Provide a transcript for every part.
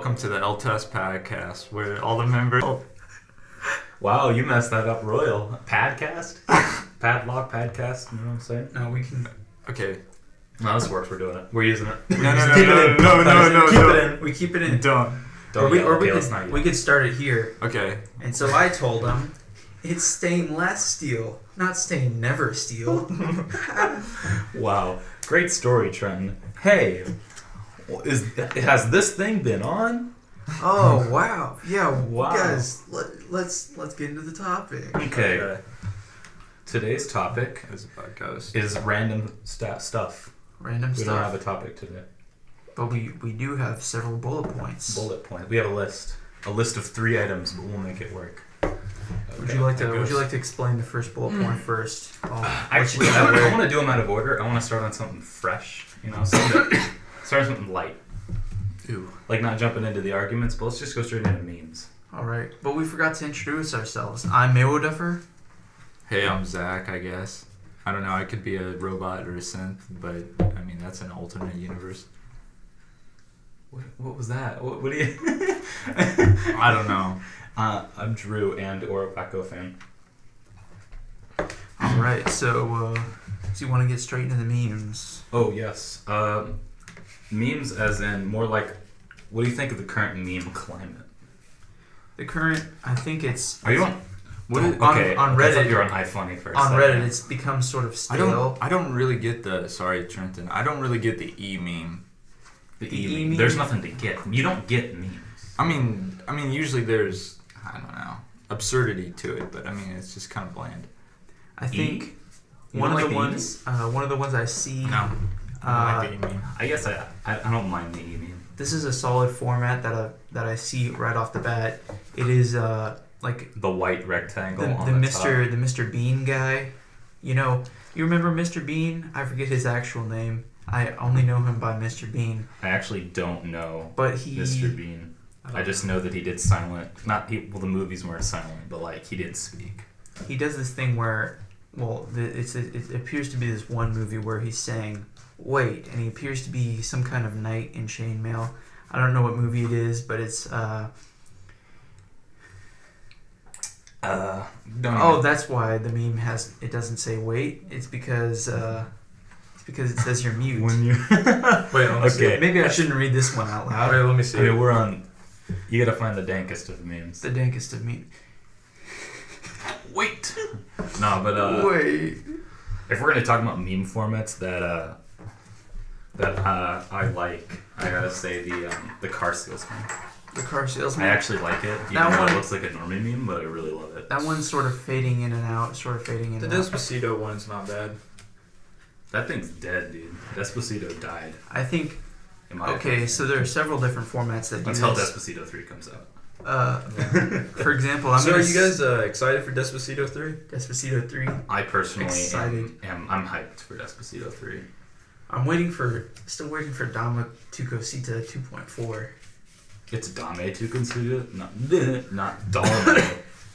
welcome to the LTAS Podcast, where all the members... Oh. Wow, you messed that up royal. Padcast? Padlock, Padcast, you know what I'm saying? No, we can... Okay. No, this works, we're doing it. We're using it. No. Keep it in. We keep it in. Don't. We could start it here. Okay. And so I told him, it's stainless steel, not stain never steel. Wow. Great story, Trenton. Hey, has this thing been on? Oh, wow. Yeah, Wow. Guys, let's get into the topic. Okay. Today's topic As a podcast. is random stuff. Random We stuff. don't have a topic today. But we do have several bullet points. Bullet point. We have a list. A list of 3 items, but we'll make it work. Would you like to explain the first bullet point first? Actually, I want to do them out of order. I want to start on something fresh. You know, start on something light. Ew. Like not jumping into the arguments, but let's just go straight into memes. All right, but we forgot to introduce ourselves. I'm Mawoduffer. Hey, I'm Zach, I guess. I don't know, I could be a robot or a synth, but, I mean, that's an alternate universe. What was that? What do you... I don't know. I'm Drew or Wackofan. All right, so you want to get straight into the memes? Oh, yes. Memes as in more like, what do you think of the current meme climate? The current, I think it's... Are you on... Okay, on Reddit. I thought you were on iFunny first. On Reddit, it's become sort of stale. I don't really get the... Sorry, Trenton. I don't really get the E-meme. The E-meme? There's nothing to get. You don't get memes. I mean, usually there's, I don't know, absurdity to it, but I mean, it's just kind of bland. I think You one don't of the like ones I see... No. I don't like the E-meme. I guess I don't mind the E-meme. This is a solid format that I see right off the bat. It is like The white rectangle the on the Mr. top. the Mr. Bean guy. You know, you remember Mr. Bean? I forget his actual name. I only know him by Mr. Bean. I actually don't know But he Mr. Bean. I just know that he did silent. The movies weren't silent, but like he did speak. He does this thing where, well, it appears to be this one movie where he's saying, "Wait," and he appears to be some kind of knight in chainmail. I don't know what movie it is, but it's that's why the meme doesn't say wait. It's because it says you're mute. When you Wait, okay. Maybe I shouldn't read this one out loud. Wait, let me see. I mean, we're on. You gotta find the dankest of memes. The dankest of meme. Wait. No, but Wait. if we're gonna talk about meme formats that I like, I gotta say the car salesman. The car salesman. I actually like it. Even That though one- it looks like a normie meme, but I really love it. That one's sort of fading in and out. The Despacito one's not bad. That thing's dead, dude. Despacito died. I think. In my Okay, opinion. so there are several different formats that do Until this. Despacito 3 comes out. For example, So are you guys excited for Despacito 3? Despacito 3. I personally Excited. I'm hyped for Despacito 3. I'm still waiting for Dama Tucosita 2.4. It's Dame to consider, not Dalai.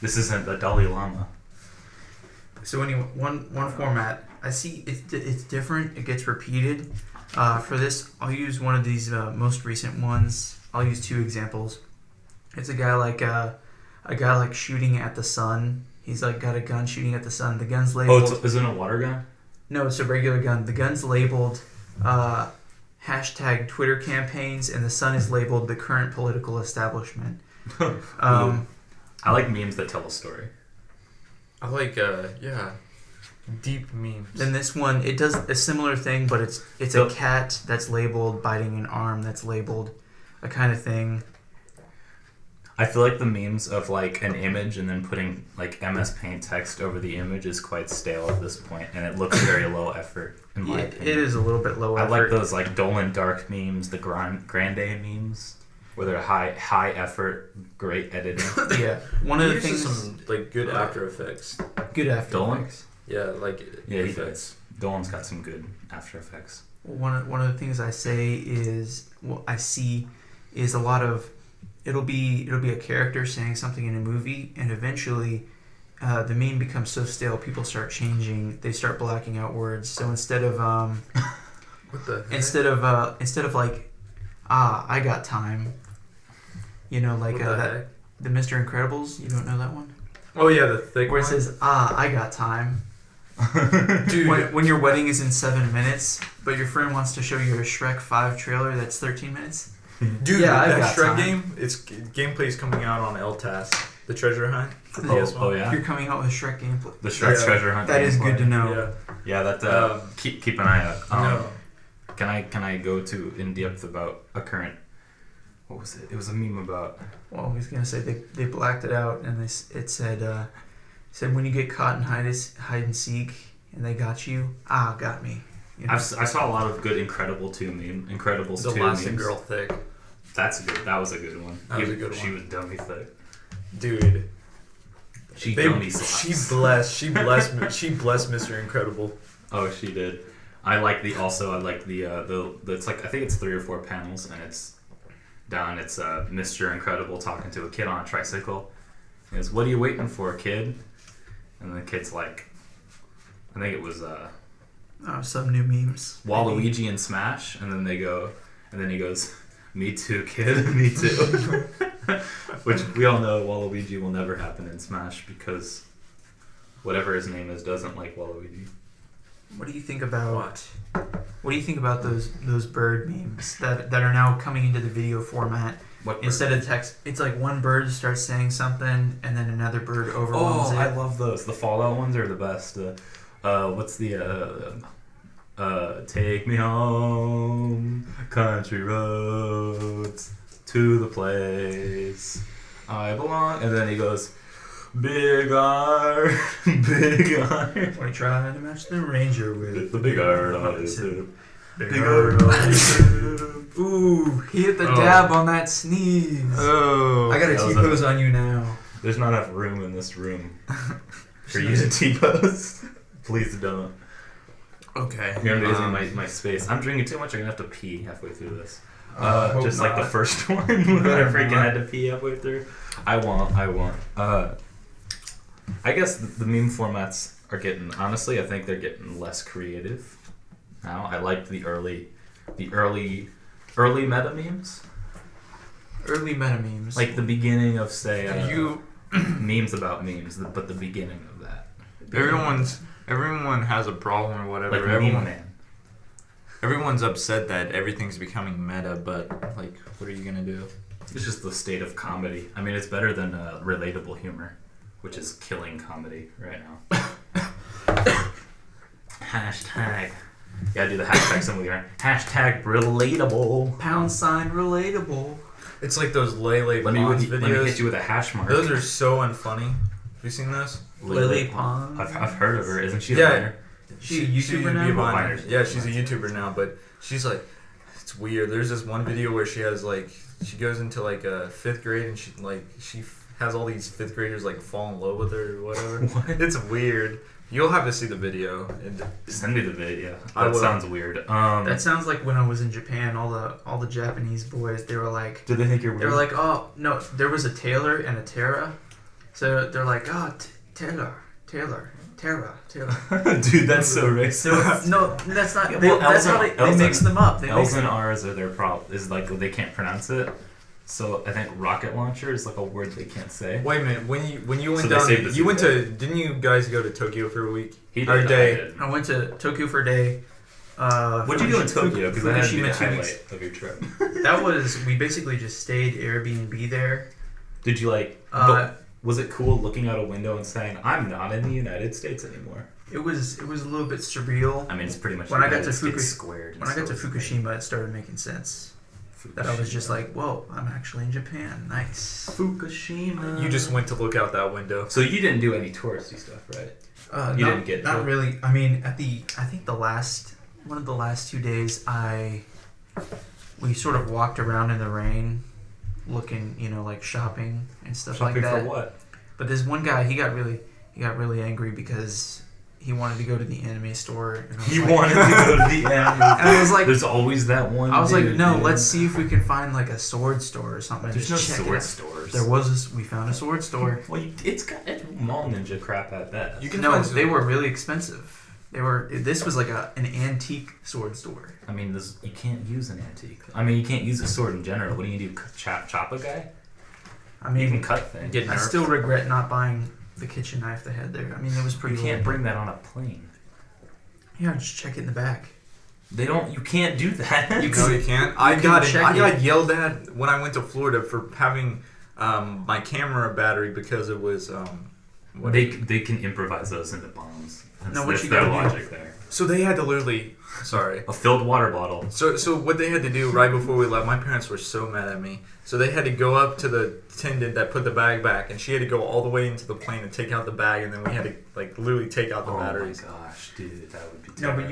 This isn't the Dalai Lama. So anyway, one format I see it's different. It gets repeated. For this, I'll use one of these most recent ones. I'll use 2 examples. It's a guy like shooting at the sun. He's like got a gun shooting at the sun. The gun's labeled. Is it a water gun? No, it's a regular gun. The gun's labeled hashtag Twitter campaigns, and the sun is labeled the current political establishment. I like memes that tell a story. I like, deep memes. Then this one, it does a similar thing, but it's a cat that's labeled biting an arm that's labeled a kind of thing. I feel like the memes of like an image and then putting like MS Paint text over the image is quite stale at this point, and it looks very low effort in my opinion. It is a little bit low effort. I like those like Dolan Dark memes, the Grande memes, where they're high effort, great editing. Yeah, one of the He uses things. some like good After Effects. Good After Dolan? Effects. Yeah, like Yeah, he effects. does. Dolan's got some good After Effects. One of the things I see is a lot of it'll be a character saying something in a movie, and eventually the meme becomes so stale, people start changing. They start blacking out words. So instead of What the heck? instead of like, I got time, You know, like What the that heck? the Mr. Incredibles. You don't know that one? Oh yeah, the thick Where it one. says, I got time. Dude, When your wedding is in 7 minutes, but your friend wants to show you a Shrek 5 trailer that's 13 minutes. dude, Yeah, I've that got Shrek time. game. It's gameplay is coming out on LTAS, the treasure hunt. For the Oh, PS1. oh yeah. You're coming out with Shrek gameplay. The Shrek Yeah. treasure hunt. That is gameplay. good to know. Yeah, that Um, keep an eye out. No. Can I go to in depth about a current? What was it? It was a meme about. Well, I was gonna say they blacked it out, and it said when you get caught in hide and seek, and they got you, got me. You know? I saw a lot of good Incredibles 2 The Lasting memes. Girl thick. That's good. That was a good one. That was a good She one. was dummy thick. Dude. She They- dummy she slaps. blessed Mr. Incredible. Oh, she did. I like the it's like I think it's 3 or 4 panels, and it's Mr. Incredible talking to a kid on a tricycle. He goes, "What are you waiting for, kid?" And the kid's like, I think it was Some new memes. Waluigi and Smash, and then he goes, "Me too, kid, me too." Which we all know Waluigi will never happen in Smash because whatever his name is doesn't like Waluigi. What do you think about What do you think about those bird memes that are now coming into the video format? What Instead of text, it's like one bird starts saying something and then another bird overwhelms Oh, it. I love those. The Fallout ones are the best. What's the take me home, country roads to the place I belong, and then he goes, big R, big R. When he tried to match the ranger with The big R on his hip. Big Big R R on his hip. Ooh, he hit the Oh. dab on that sneeze. Oh. I got a That was T-pose on you now. There's not enough room in this room for you to T-pose. Please don't. Okay. You're invading my space. I'm drinking too much. I'm gonna have to pee halfway through this. Hope Just like the not. first one when I Better freaking not. had to pee halfway through. I won't. I guess the meme formats are getting. Honestly, I think they're getting less creative now. I liked the early meta memes, Early meta memes. like the beginning of say You. memes about memes, but the beginning of that. Everyone has a problem or whatever. Like Meme Man. Everyone's upset that everything's becoming meta, but like, what are you gonna do? It's just the state of comedy. I mean, it's better than relatable humor, which is killing comedy right now. Hashtag. You gotta do the hashtag symbol here. Hashtag relatable. # relatable. It's like those Lele Let me Pons hit videos. you with a hash mark. Those are so unfunny. Have you seen those? Lily Pond. I've heard of her. Isn't she a Yeah. writer? She a used to YouTuber be a now? Viner. Viner. Yeah, she's a YouTuber now, but she's like, it's weird. There's this one video where she has like, she goes into like a 5th grade and she has all these 5th graders like fall in love with her or whatever. What? It's weird. You'll have to see the video. Send me the video. I That will. sounds weird. That sounds like when I was in Japan. All the Japanese boys, they were like, do they think you're weird? they were like, oh no, there was a Taylor and a Tara, so they're like, oh Taylor, Tara. Dude, that's so racist. No, that's not. Yeah, They, well, that's how L's they and- mix them up. They L's mix and them. R's are their problem. Is like they can't pronounce it. So I think rocket launcher is like a word they can't say. Wait a minute. When you went So they down, saved us you a went day. to. Didn't you guys go to Tokyo for a week? He did. Or I day. did. I went to Tokyo for a day. What'd you do in Tokyo? Because that had to be the Fukushima 2 highlight weeks. of your trip. That was we basically just stayed Airbnb there. Did you like? Was it cool looking out a window and saying, "I'm not in the United States anymore"? It was a little bit surreal. I mean, it's pretty much When I got United to States Fukush- squared. and When I got to so it's Fukushima, it started making sense. That I was just like, whoa, I'm actually in Japan. Nice. Fukushima. You just went to look out that window. So you didn't do any touristy stuff, right? You not, didn't get not to- really. I mean, I think one of the last 2 days, we sort of walked around in the rain, looking, like shopping and stuff Shopping like that. for what? But this one guy, he got really angry because he wanted to go to the anime store. And I was He like, wanted to go to the end. And I was like, There's always that one. I was like, dude, no, dude. let's see if we can find like a sword store or something. There's Just no check it sword out. stores. We found a sword store. Well, it's mall ninja crap at best. You can No, find they were really expensive. This was like an antique sword store. I mean, you can't use an antique. I mean, you can't use a sword in general. What do you do? Chop a guy? I You mean, can cut things. Get I nerfed. still regret not buying the kitchen knife they had there. I mean, it was pretty. You can't low. bring that on a plane. Yeah, just check it in the back. They don't. You can't do that. No, you can't. I got yelled at when I went to Florida for having my camera battery because it was They can improvise those into bombs. No, what That's you their gotta do- logic there. So they had to literally. Sorry. A filled water bottle. So what they had to do right before we left, my parents were so mad at me. So they had to go up to the attendant that put the bag back, and she had to go all the way into the plane and take out the bag, and then we had to like literally take out the batteries. Oh my gosh, dude, that would be No, terrible. but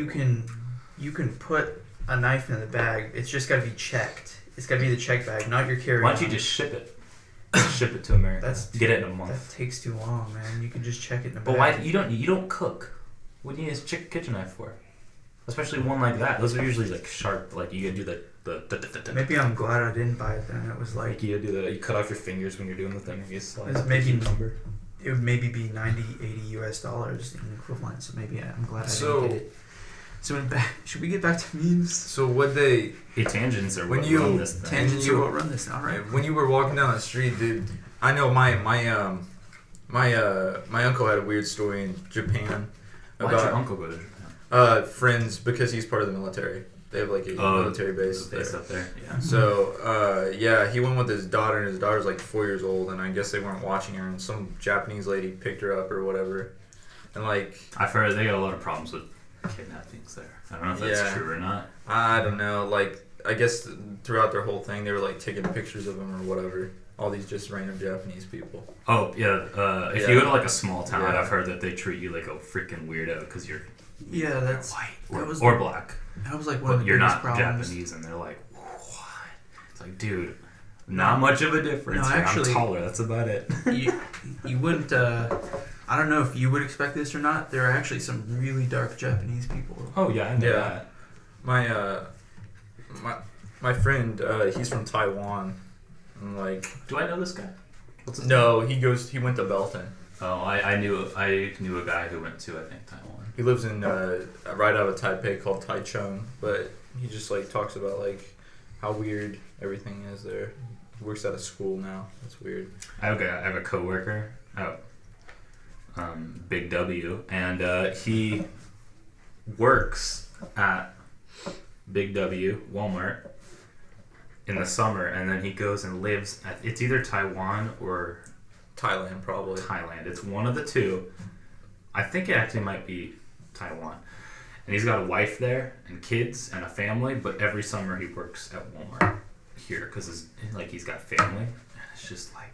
you can put a knife in the bag. It's just got to be checked. It's got to be the check bag, not your carry-on. Why don't you just ship it? Ship it to America. Get it in a month. That takes too long, man. You can just check it in the But bag. why you don't cook? What do you need a kitchen knife for? Especially one like that. Those are usually like sharp. Like you gotta do the. Maybe I'm glad I didn't buy it then. It was like Like you gotta do the. You cut off your fingers when you're doing the thing. You slide. It's maybe number. It would maybe be $90, $80 in equivalent. So maybe I'm glad I didn't get it. So should we get back to memes? So what they Hey, tangents are When what you- run this thing. Tangents are what run this now, right? when you were walking down the street, dude, I know my uncle had a weird story in Japan Why'd your about uncle go to Japan? friends because he's part of the military. They have like a military base there. Base up there. Yeah. So, yeah, he went with his daughter, and his daughter's like 4 years old, and I guess they weren't watching her, and some Japanese lady picked her up or whatever. And, like, I've heard they got a lot of problems with kidnappings there. I don't know if that's Yeah. true or not. I don't know, like, I guess throughout their whole thing, they were, like, taking pictures of him or whatever. All these just random Japanese people. Oh, yeah. If Yeah. you go to like a small town, Yeah. I've heard that they treat you like a freaking weirdo because you're Yeah, that's white that was or black. that was like one of But the you're biggest not problems. Japanese, and they're like, what? It's like, dude, not much of a difference. No, here. actually- I'm taller. That's about it. You wouldn't. I don't know if you would expect this or not. There are actually some really dark Japanese people. Oh yeah, I know Yeah. that. My friend, he's from Taiwan. And, like, Do I know this guy? What's his no, he went to Belton. Oh, I knew a guy who went to I think Taiwan. He lives in right out of Taipei called Taichung, but he just like talks about like how weird everything is there. He works at a school now. That's weird. I have a coworker out Big W, and he works at Big W Walmart in the summer, and then he goes and lives at it's either Taiwan or Thailand probably. Thailand. It's one of the two. I think it actually might be Taiwan. And he's got a wife there and kids and a family, but every summer he works at Walmart here because he's got family. And it's just like,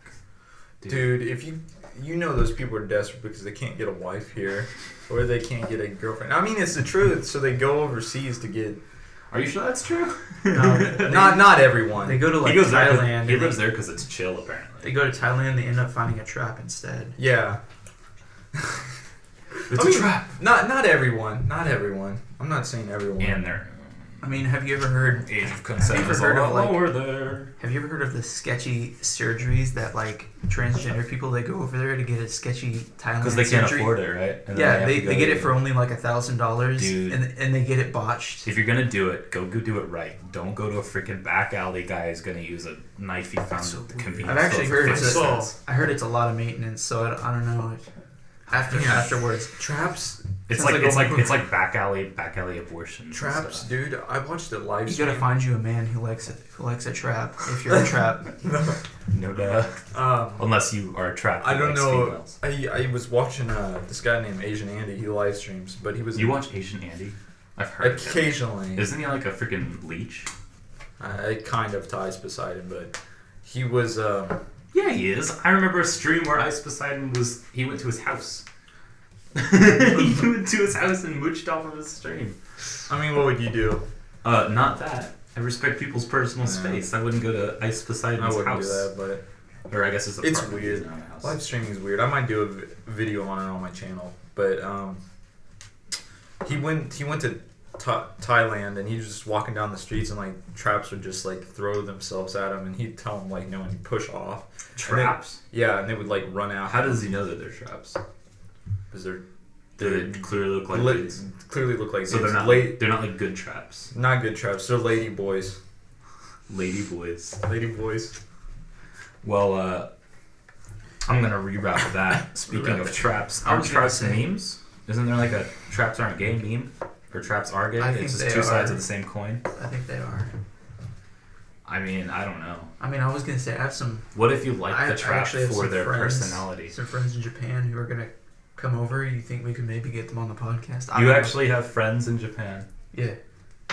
Dude, if you know those people are desperate because they can't get a wife here or they can't get a girlfriend. I mean, it's the truth. So they go overseas to get. Are you sure that's true? Not everyone. They go to like he goes Thailand. there. He and lives there because it's chill, apparently. They go to Thailand. They end up finding a trap instead. Yeah. It's I a mean, trap. Not everyone. Not everyone. I'm not saying everyone. And their I mean, have you ever heard? age of consent Have you is a ever heard lot of, like- lower there. Have you ever heard of the sketchy surgeries that like transgender people they go over there to get a sketchy Thailand Because they can't surgery? afford it, right? And then Yeah, have they to go get to- it for only like $1,000, Dude. and they get it botched. If you're gonna do it, go do it right. Don't go to a freaking back alley guy who's gonna use a knife he found So at the weird. convenience I've actually store heard for it's 50 a- cents. I heard it's a lot of maintenance, so I don't know. Afterwards, Traps. It's Sounds like like it's like back alley abortion. Traps, dude. I watched a live you stream. gotta find you a man who likes a trap. If you're a trap, No duh. Unless you are trapped. I with, don't like, know. females. I was watching this guy named Asian Andy. He live streams, but he was You watch Asian Andy? I've heard. of him. occasionally. Isn't he like a freaking leech? It kind of ties Poseidon, but he was. Yeah, he is. I remember a stream where Ice Poseidon he went to his house. He went to his house and mooched off of his stream. I mean, what would you do? Not that. I respect people's personal Yeah. space. I wouldn't go to Ice I Poseidon's wouldn't house. do that, but Or I guess it's a It's apartment, weird. not a house. live streaming is weird. I might do a video on it on my channel, but he went to Thailand and he was just walking down the streets and like traps would just like throw themselves at him and he'd tell them like no and push off. Traps? Yeah, and they would like run out. How does he know that they're traps? Because they're Do they clearly look like la- dudes? clearly look like So they're dudes. not they're not like good traps. Not good traps. They're lady boys. Lady boys. Lady boys. Well, I'm gonna reroute that. Speaking of traps, I aren't was gonna traps say- memes? Isn't there like a traps aren't gay meme? Or traps are gay? I think It's they just two sides are. of the same coin. I think they are. I mean, I don't know. I mean, I was gonna say I have some What if you like I the trap actually have for some their friends- personality? some friends in Japan who are gonna come over. You think we could maybe get them on the podcast? I You don't know. actually have friends in Japan. Yeah,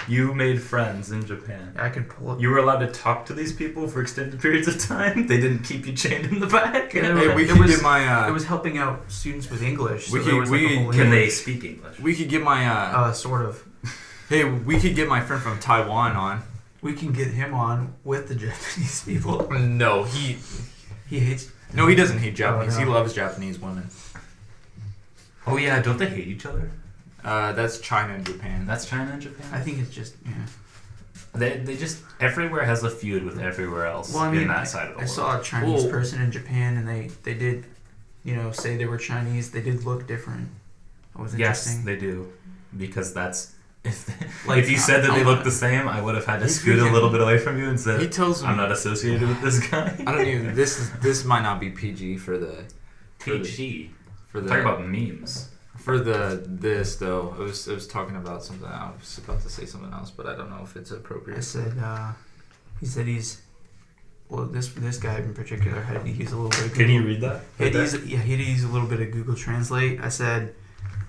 You made friends in Japan. I can pull up. You were allowed to talk to these people for extended periods of time. They didn't keep you chained in the back. Yeah, Hey, we it could was- get my. It was helping out students with English. We so could- there was like we a whole Can they English- speak English? We could get my. Sort of. Hey, we could get my friend from Taiwan on. We can get him on with the Japanese people. No, He hates. he doesn't hate Japanese. no. He loves Japanese women. Oh yeah, don't they hate each other? That's China and Japan. That's China and Japan. I think it's just They just everywhere has a feud with everywhere else Well, I mean, in that side of the I world. saw a Chinese Well- person in Japan, and they did, say they were Chinese. They did look different. It was Yes, interesting. they do, because that's if Like, if you said that they I- look the same, I would have had to He scoot a freaking- little bit away from you and He said tells me. I'm not associated with this guy. I don't even. This might not be PG for the. PG. For the. Talking about memes. For this though, I was talking about something. I was about to say something else, but I don't know if it's appropriate. I said, he said he's. Well, this guy in particular had to use a little bit of Google. Can you read that? He had to use a little bit of Google Translate. I said,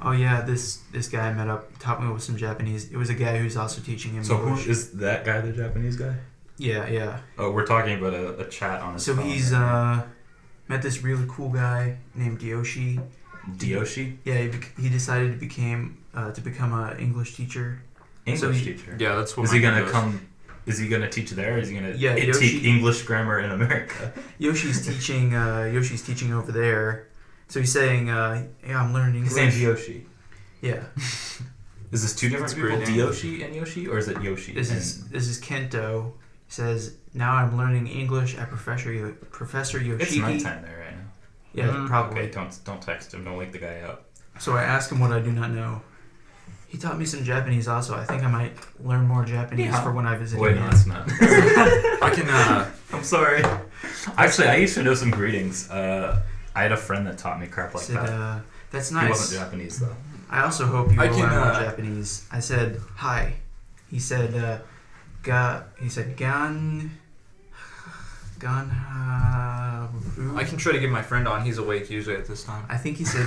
oh yeah, this guy taught me with some Japanese. It was a guy who's also teaching him So English. who is that guy? The Japanese guy? Yeah. Oh, we're talking about a chat on his So phone. he's met this really cool guy named Yoshi. Dioshi, Yeah, he decided to become an English teacher. English he- teacher. Yeah, that's what. Is my he gonna friend does. come? Is he gonna teach there? Or is he gonna Yeah, teach Yoshi- English grammar in America? Yoshi's teaching. Yoshi's teaching over there. So he's saying, "Yeah, I'm learning His English." name's Yoshi. Yeah, Is this two different That's a people, great name. Dioshi and Yoshi, or is it Yoshi? this is Kento. He says, "Now I'm learning English at Professor Yoshiki." It's nighttime there right now. Yeah, Mhm. probably. Okay, don't text him. Don't wake the guy up. So I asked him what I do not know. He taught me some Japanese also. I think I might learn more Japanese Yeah. for when I visit Wait, him. no, it's not. I can. I'm sorry. Actually, I used to know some greetings. I had a friend that taught me crap like Said, that. that's He nice. wasn't Japanese though. I also hope you I will can, learn more Japanese. I said hi. He said gan. I can try to get my friend on. He's awake usually at this time. I think he said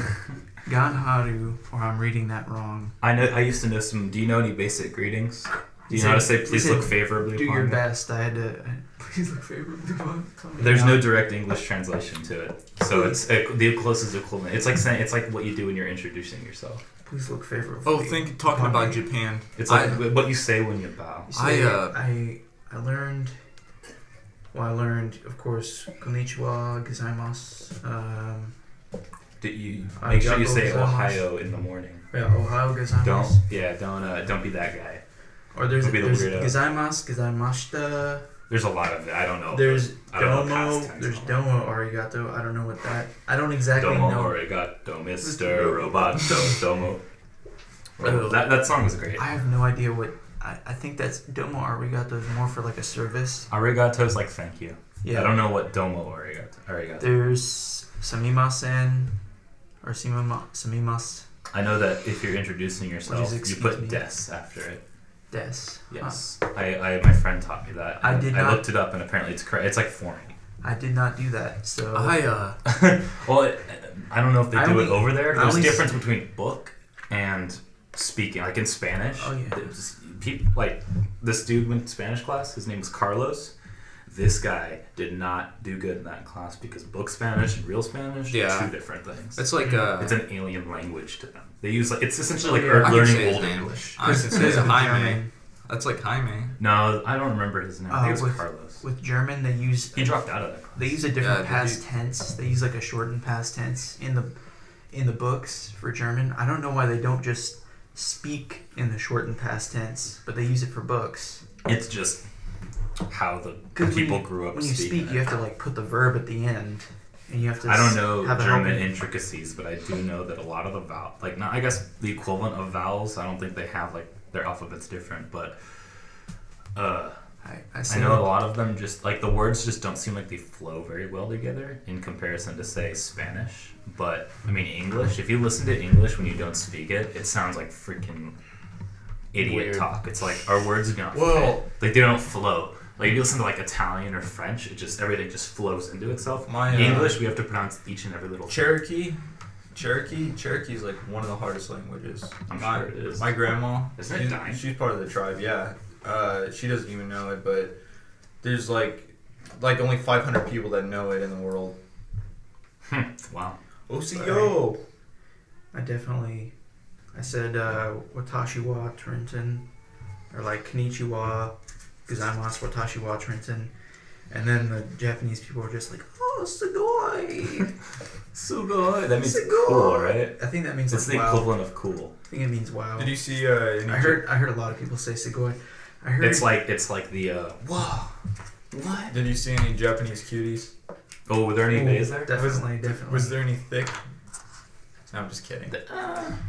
ganharu, or I'm reading that wrong. I know. I used to know some. Do you know any basic greetings? Do He you know how to said- say he please said, look favorably Do upon your me? best. I had to. Please look favorably upon me. There's no direct English translation to it, so it's the closest equivalent. It's like saying it's like what you do when you're introducing yourself. Please look favorably. Oh, talking upon about me. Japan. It's like what you say when you bow. You say, I, I learned. Well, I learned, of course, konnichiwa, gozaimasu. Did you make sure you say Arigato gozaimasu. Ohio in the morning? Yeah, Ohio gozaimasu. Don't be that guy. Or there's Don't be the weirdo. gozaimasu, gozaimashita. There's a lot of it. I don't know. There's I don't know domo. past tense There's all. domo arigato. I don't know what that. I don't exactly Domo know. arigato, Mr. Roboto, Domo. Oh. That song was great. I have no idea what. I think that's domo arigato is more for like a service. Arigato is like thank you. Yeah. I don't know what domo arigato. There's samimasen or samimas I know that if you're introducing yourself, Which is you put excuse me. des after it. des. Yes. I my friend taught me that. I did not- looked it up and apparently it's correct. It's like foreign. I did not do that. So Well, I don't know if they I do only- it over there. I There's a only difference between book and speaking. Like in Spanish. Oh, yeah. Like this dude went to Spanish class. His name was Carlos. This guy did not do good in that class because book Spanish and real Spanish Yeah. are two different things. it's like It's an alien language to them. They use it's essentially like Yeah. I can learning say his old name. English. I can say because of Jaime. German. That's like Jaime. No, I don't remember his name. I think it was with- Carlos. With German, they use He dropped out of that class. they use a different Yeah, past tense. They use like a shortened past tense in the books for German. I don't know why they don't just speak in the shortened past tense, but they use it for books. It's just how the 'Cause people when grew up When you speaking. speak, you have to like put the verb at the end, and you have to. I don't know have a German helping- intricacies, but I do know that a lot of the I guess the equivalent of vowels, I don't think they have like their alphabet's different, but I I know a lot of them just like the words just don't seem like they flow very well together in comparison to say Spanish. But I mean English. If you listen to English when you don't speak it, it sounds like freaking idiot Weird. talk. It's like our words don't Well- fit. Like they don't flow. Like if you listen to like Italian or French, it just everything just flows into itself. My, English, we have to pronounce each and every little Cherokee is like one of the hardest languages. I'm sure it is. My grandma, Isn't it dying? she's part of the tribe. Yeah, she doesn't even know it, but there's like only 500 people that know it in the world. Wow. Osio. I said Watashi wa Trenton, or like Konnichiwa, Gozaimasu Watashi wa Trenton, and then the Japanese people were just like, oh, sugoi. Sugoi. That means Sugoi. cool, right? I think that means It's like the wow. equivalent of cool. I think it means wow. Did you see? Any I heard a lot of people say sugoi. I heard It's like the whoa. What? Did you see any Japanese cuties? Oh, were there any bays there? Definitely. Was there any thick? No, I'm just kidding.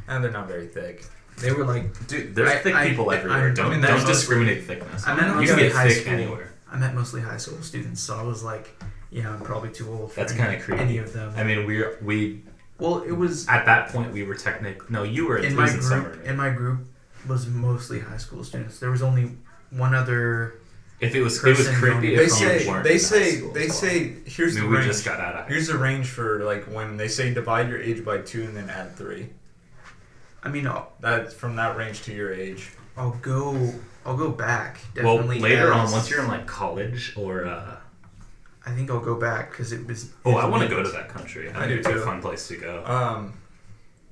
And they're not very thick. They were like, Dude, there's thick people everywhere. I Don't mean, that's discriminate thickness. I meant You mostly can get high thick school. anywhere. I met mostly high school students, so I was like, yeah, I'm probably too old for That's kinda creepy. any of them. I mean, we Well, it was at that point we were No, you were in it my was in group. summer. In my group was mostly high school students. There was only one other. If it was person creepy. going- If you weren't in high school they as well. say here's I mean, the we range. just got out of Here's the range for like when they say divide your age by 2 and then add 3. I mean, That's from that range to your age. I'll go back. Well, Definitely. later on, as- once you're in like college or I think I'll go back because it was. oh, I want to go to that country. I I do think it's a too. fun place to go.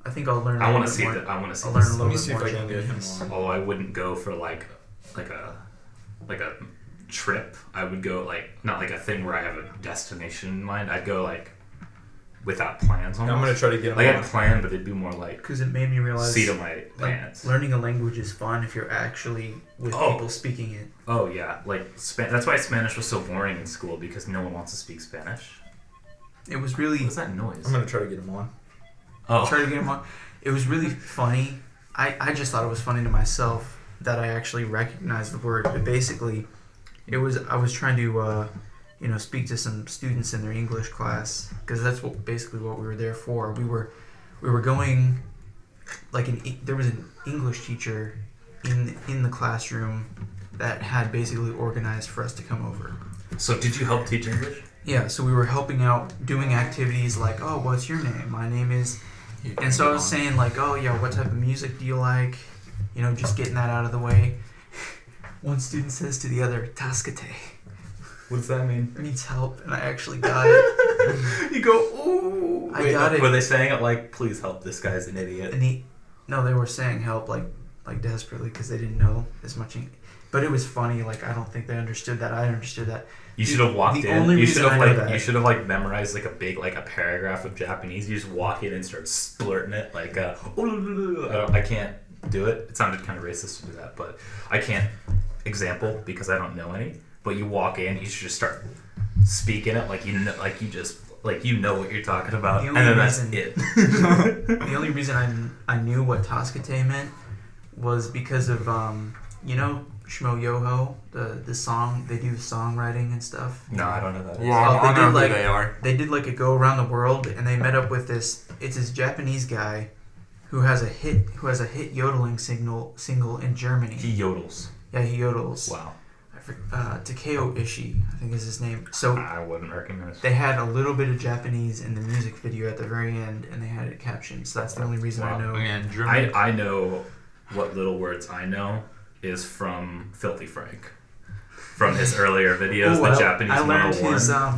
I think I'll learn. I want want to to see the. I want to see. I'll the learn a city. little Let me bit see if more I can get him Japanese. on. Although I wouldn't go for like a trip. I would go like not like a thing where I have a destination in mind. I'd go like without plans. I'm Almost. gonna try to get him like I on. had planned, but it'd be more like Because it made me realize seat of my like, pants. learning a language is fun if you're actually with Oh. people speaking it. Oh yeah, like that's why Spanish was so boring in school because no one wants to speak Spanish. It was really. What's that noise? I'm gonna try to get him on. Oh, Try to get him on. It was really funny. I just thought it was funny to myself that I actually recognized the word. But basically, I was trying to speak to some students in their English class because that's basically what we were there for. We were going like there was an English teacher in the classroom that had basically organized for us to come over. so did you help teach English? Yeah, so we were helping out, doing activities like, oh, what's your name? My name is... And so I was saying like, oh, yeah, what type of music do you like? You know, just getting that out of the way. One student says to the other, Taskate. What does that mean? It means help, and I actually got it. You go, ooh. I got it. Were they saying it like, please help, this guy's an idiot? And no, they were saying help like desperately because they didn't know as much English. But it was funny. Like I don't think they understood that. I understood that. You should have walked the in. only You reason should have I know like that- you should have like memorized like a big like a paragraph of Japanese. You just walk in and start splurting it like I can't do it. It sounded kind of racist to do that, but I can't example because I don't know any. But you walk in, you should just start speaking it like you know, like you know what you're talking about, The and only then that's reason- it. The only reason I knew what Taskate meant was because of Shmo Yoho, the song. They do songwriting and stuff. No, I don't know that. Well, Oh, I they know did, who like- they are. They did like a go around the world, and they met up with this. It's this Japanese guy who has a hit yodeling single in Germany. He yodels. Yeah, he yodels. Wow, Takeo Ishii, I think is his name. So I wouldn't recognize. they had a little bit of Japanese in the music video at the very end, and they had it captioned. So that's the only reason I know. And German. I know what little words I know is from Filthy Frank. From his earlier videos, Ooh, the Japanese I learned 101. his. I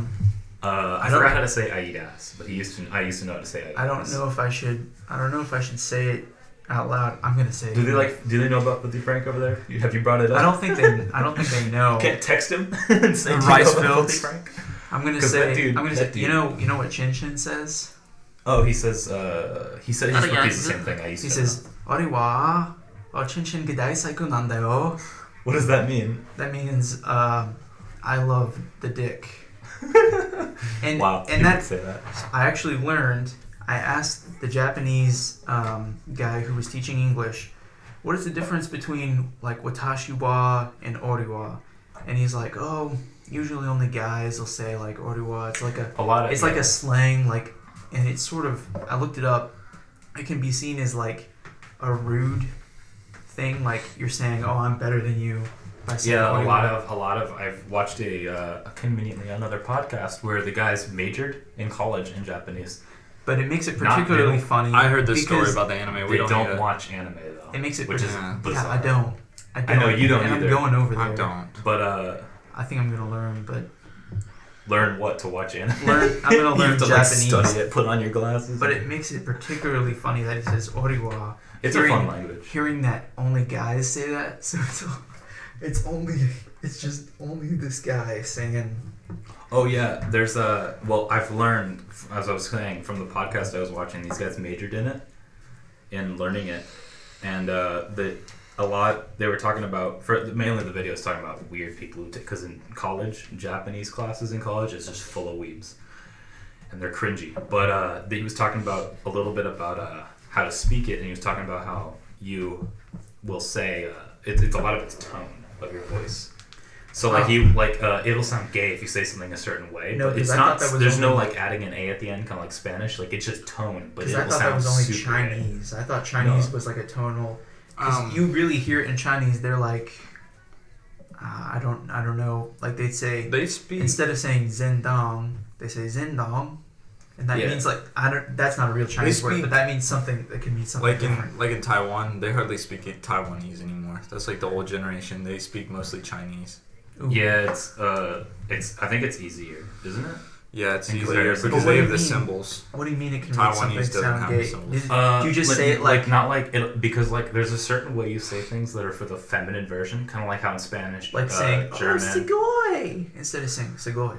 don't- forgot how to say aidas, but I used to know how to say aidas. I don't know if I should say it out loud. I'm gonna say. Do they know about Filthy Frank over there? Have you brought it up? I don't think they know. Can't text him and say The "Do you rice know about fields. Filthy Frank. I'm gonna 'Cause say. that dude- I'm gonna that say. dude- You know what Chin Chin says? Oh, he says he repeats the same thing I used He to. says, "Ori wa Chin Chin gidai saiku nandayo." What does that mean? That means I love the dick. And Wow, and you would that say that. I actually learned. I asked the Japanese guy who was teaching English, what is the difference between like watashi wa and ori wa? and he's like, oh, usually only guys will say like oriwa. It's like A lot of it's like a slang, like, and it's sort of, I looked it up. It can be seen as like a rude thing, like you're saying, "Oh, I'm better than you." By saying Yeah, a oriwa. lot of. I've watched conveniently another podcast where the guys majored in college in Japanese. But it makes it Not particularly new. funny. I heard this story because about the anime. They We don't need to- watch anime though. It makes it which is Yeah. bizarre. Yeah, I don't. I know you don't and either. I'm going over there. I don't. But I think I'm gonna learn, but learn what to watch anime. I'm gonna You learn have to, Japanese. Like, study it, put on your glasses. But it makes it particularly funny that he says oriwa. it's a fun language. Hearing that only guys say that, so it's just only this guy saying. Oh yeah, there's a I've learned, as I was saying, from the podcast I was watching, these guys majored in it, in learning it, and they were talking about, mainly the video was talking about weird people who because in college, Japanese classes in college is just full of weebs, and they're cringy. But he was talking about a little bit about how to speak it, and he was talking about how you will say it's a lot of it's tone of your voice. So it'll sound gay if you say something a certain way, No, but it's 'cause I not. thought that was There's no only- like adding an a at the end, kind of like Spanish. Like it's just tone, but Because it I will thought that sound was only super gay. Chinese. I thought Chinese was like a tonal. Because you really hear it in Chinese. They're like, I don't know. Like they'd say They speak. instead of saying zendong, they say zendong, and that Yeah. means like that's not a real Chinese word, speak- but that means something. That can mean something different. Like in Taiwan, they hardly speak Taiwanese anymore. That's like the old generation. They speak mostly Chinese. Ooh. Yeah, it's. I think it's easier, isn't it? Yeah, it's In easier comparison. because But what they do have you the mean? symbols. What do you mean it can Taiwanese make something doesn't sound have gay? the symbols. Do you just say it like not like it, because like there's a certain way you say things that are for the feminine version, kind of like how in Spanish, saying German, "Segoy" instead of saying "segoy"?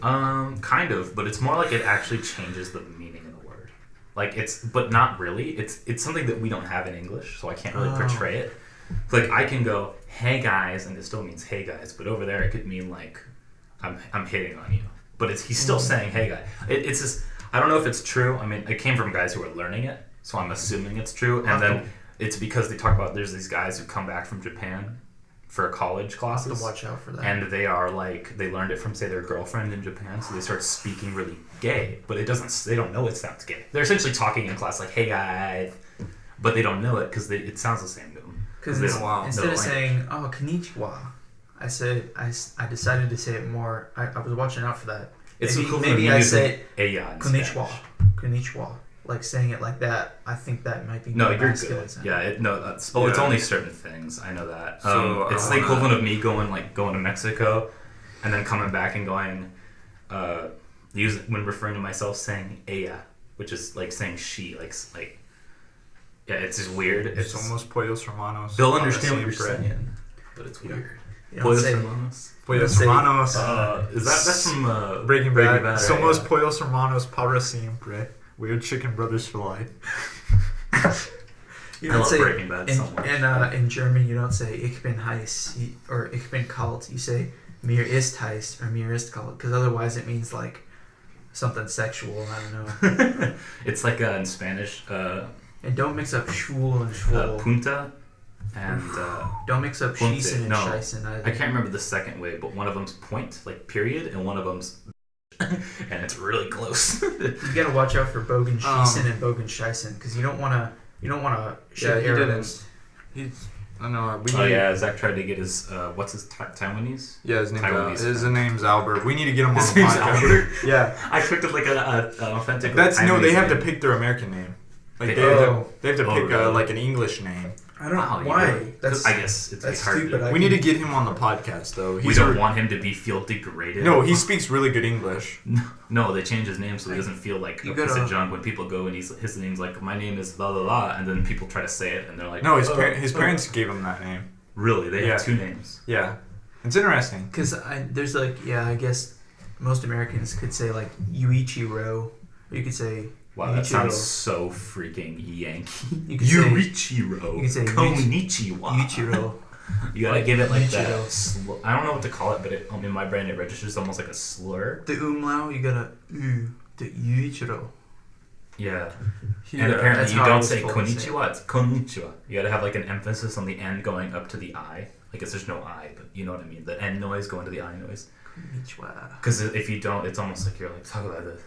kind of, but it's more like it actually changes the meaning of the word. Like but not really. It's something that we don't have in English, so I can't really portray it. Like I can go, "Hey guys," and it still means "hey guys," but over there it could mean like, "I'm hitting on you," but he's still saying "hey guy." It's just, I don't know if it's true. I mean, it came from guys who are learning it, so I'm assuming it's true. And then it's because they talk about there's these guys who come back from Japan for college Have classes. to watch out for that. And they are like, they learned it from, say, their girlfriend in Japan, so they start speaking really gay, but they don't know it sounds gay. They're essentially talking in class like, "Hey guys," but they don't know it because it sounds the same to them. Because they don't know instead the of language. saying "oh konnichiwa," I decided to say it more. I was watching out for that. It's maybe equivalent maybe to I using say "eya" in konnichiwa, Spanish. konnichiwa, like saying it like that. I think that might be No, more you're masculine good. sounding. Yeah, that's. Oh, it's Yeah. only certain things. I know that. So, it's the equivalent of me going to Mexico, and then coming back and going, when referring to myself saying "ella," which is like saying "she," like. Yeah, it's just weird. It's Somos pollos hermanos. they'll understand what you're Siempre. saying, but it's weird. You don't Pollos say- hermanos. Pollos Say- hermanos. That's from Breaking Bad. right? Somos Yeah. pollos hermanos para siempre. We're chicken brothers for life. You I don't love say Breaking Bad so much. in German you don't say "ich bin heiß" or "ich bin kalt." You say "mir ist heiß" or "mir ist kalt" because otherwise it means like something sexual. I don't know. It's like in Spanish, And don't mix up "schwul" and "schwul." punta, and Don't mix up Punte, "schießen" and no. "scheißen" either. I can't remember the second way, but one of them's point, like period, and one of them's, and it's really close. You gotta watch out for Bogen Um, Schießen and Bogen Scheißen because you don't wanna shoot Yeah, he arrows. I know. We Oh need, yeah, Zach tried to get his what's his Taiwanese? Yeah, his Taiwanese his friend. name's Albert. We need to get him on His the name's podcast. Albert? Yeah. I picked it like an authentic. That's no. They Taiwanese have to name. pick their American name. Like They- they have to Oh, pick really? like an English name. I don't Wow, know you why. really- 'cause That's I guess it's that's hard to stupid. do. We need to get him on the podcast though. We He's don't a- want him to feel degraded. No, he speaks really good English. No, they change his name so he doesn't feel like You a piece gotta- of junk when people go and his name's like, "My name is blah blah blah," and then people try to say it and they're like, No, his "Oh, his oh." parents gave him that name. Really, they Yeah. have two names. Yeah, it's interesting. because there's like I guess most Americans could say like Yuichiro, or you could say Wow, that Yuichiro. sounds so freaking Yankee. You could say Yurichiro. you could say Konnichiwa. Yuichiro. You gotta give it like Yuichiro. that. I don't know what to call it, but in my brain it registers almost like a slur. The umlaut you gotta the Yuichiro. Yeah. Yeah, And that's apparently you how I don't was say told to say it. konnichiwa, it's konnichiwa. You gotta have like an emphasis on the end going up to the I. I guess there's no I, but you know what I mean. The N noise going to the I noise. Konnichiwa. Because if you don't, it's almost like you're like talking about the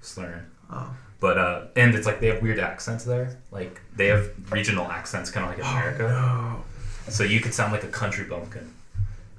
slurring. Oh. But and it's like they have weird accents there. Like they have regional accents, kind of like in America. No. So you could sound like a country bumpkin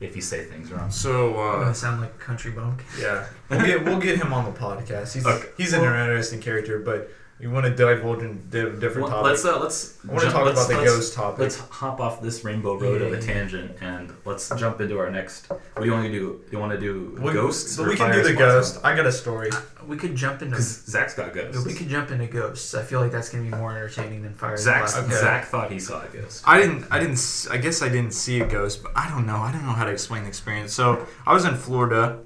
if you say things wrong. I'm So gonna sound like a country bumpkin. yeah, we'll get him on the podcast. He's an Well, interesting character, but you want to divulge in different topics. Let's I want to talk about the ghost topic. Let's hop off this rainbow road of a tangent and let's jump into our next. What do you want to do? You want to do ghosts? But or we can fire do the spots? ghost. I got a story. We could jump into. Because Zach's got ghosts. We could jump into ghosts. I feel like that's gonna be more entertaining than fire. Zach spots. thought he saw a ghost. I guess I didn't see a ghost, but I don't know how to explain the experience. So I was in Florida,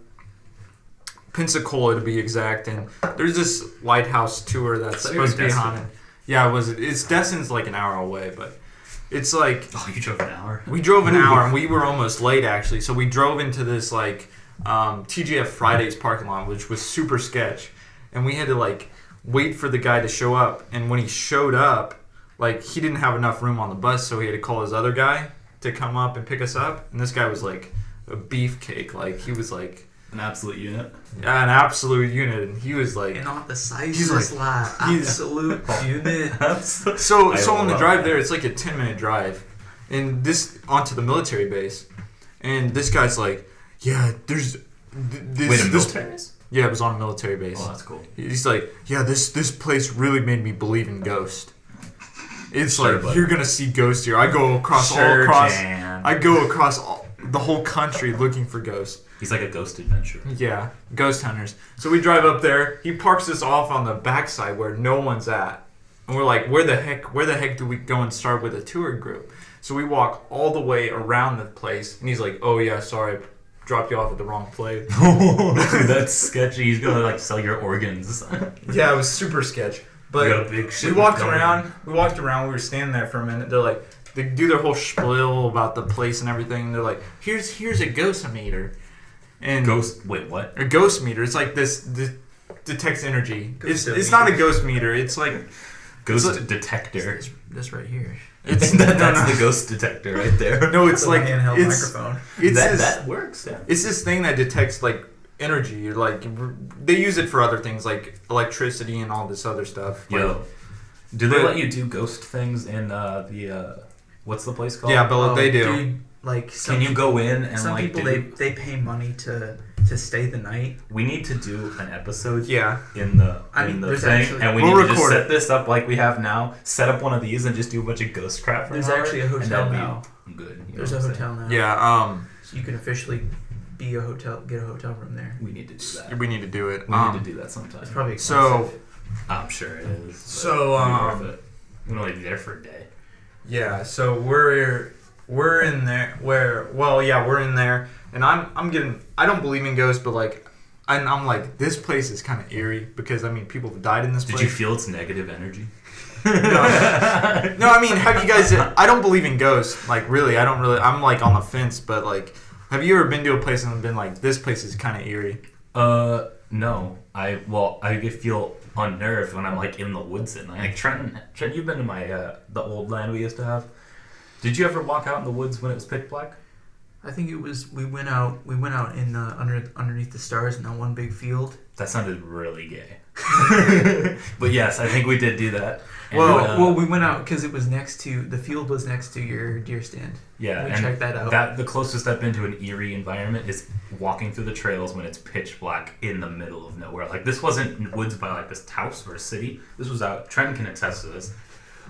Pensacola to be exact, and there's this lighthouse tour that's So you're supposed to be Destin. haunted. Yeah, it was. It's Destin's like an hour away, but it's like Oh, you drove an hour? we drove an hour and we were almost late actually. So we drove into this like TGF Fridays parking lot, which was super sketch, and we had to like wait for the guy to show up. And when he showed up, like he didn't have enough room on the bus, so he had to call his other guy to come up and pick us up. And this guy was like a beefcake, like he was like An absolute unit. an absolute unit, and he was like And on the size He's of this like- lot, he's- absolute unit. So I on the love drive that. there, it's like a 10-minute drive, and this onto the military base, and this guy's like, yeah, there's this. Wait, a this military base? yeah, it was on a military base. Oh, that's cool. He's like, yeah, this place really made me believe in ghosts. It's Sure, like bud. you're gonna see ghosts here. I go across Jan. I go across the whole country looking for ghosts. He's like a ghost adventurer. Yeah, ghost hunters. So we drive up there. He parks us off on the backside where no one's at, and we're like, where the heck do we go and start with a tour group? So we walk all the way around the place, and he's like, oh yeah, sorry, I dropped you off at the wrong place. Dude, that's sketchy. He's gonna like sell your organs. Yeah, it was super sketch. But You got a big shit we walked going around. We were standing there for a minute. They're like, they do their whole spiel about the place and everything. And they're like, here's a ghost meter, and Ghost. Wait, what? a ghost meter. It's like this detects energy. Ghost It's not a ghost meter. It's like Ghost It's like- detector. This right here. it's That's the ghost detector right there. no. It's a like handheld it's microphone. it's that, this, that works. Yeah. it's this thing that detects like energy. You're like they use it for other things like electricity and all this other stuff. Like, Yo, do they but- let you do ghost things in the what's the place called? yeah, but they do. Dude, like some, Can you go in and some like people do? they pay money to stay the night. We need to do an episode Yeah. in the I mean, in the there's thing, actually- and we We'll need to just record set it. this up like we have now. Set up one of these and just do a bunch of ghost crap. For There's an hour, actually a and hotel that'd be now. Good. You There's know a what I'm saying? hotel now. Yeah. So you can officially be a hotel, get a hotel room there. We need to do that. We need to do it. We need to do that sometime. It's probably expensive. So I'm sure it is. but So, it'll be worth it. We're only be there for a day. yeah, so we're in there we're in there, and I'm getting, I don't believe in ghosts, but like I'm like, this place is kind of eerie because I mean people have died in this Did place. you feel its negative energy? No, I mean, have you guys? I don't believe in ghosts. Like, really, I don't really. I'm like on the fence, but like, have you ever been to a place and been like, this place is kind of eerie? No. I feel unnerved when I'm like in the woods at night. Like Trent, you've been to my the old land we used to have. Did you ever walk out in the woods when it was pitch black? I think it was we went out in underneath the stars in that one big field. That sounded really gay. But yes, I think we did do that. And, Well, we went out because it was the field was next to your deer stand. yeah, we and checked that out. the closest I've been to an eerie environment is walking through the trails when it's pitch black in the middle of nowhere. Like this wasn't woods by like this house or a city. This was out. Trent can attest to this.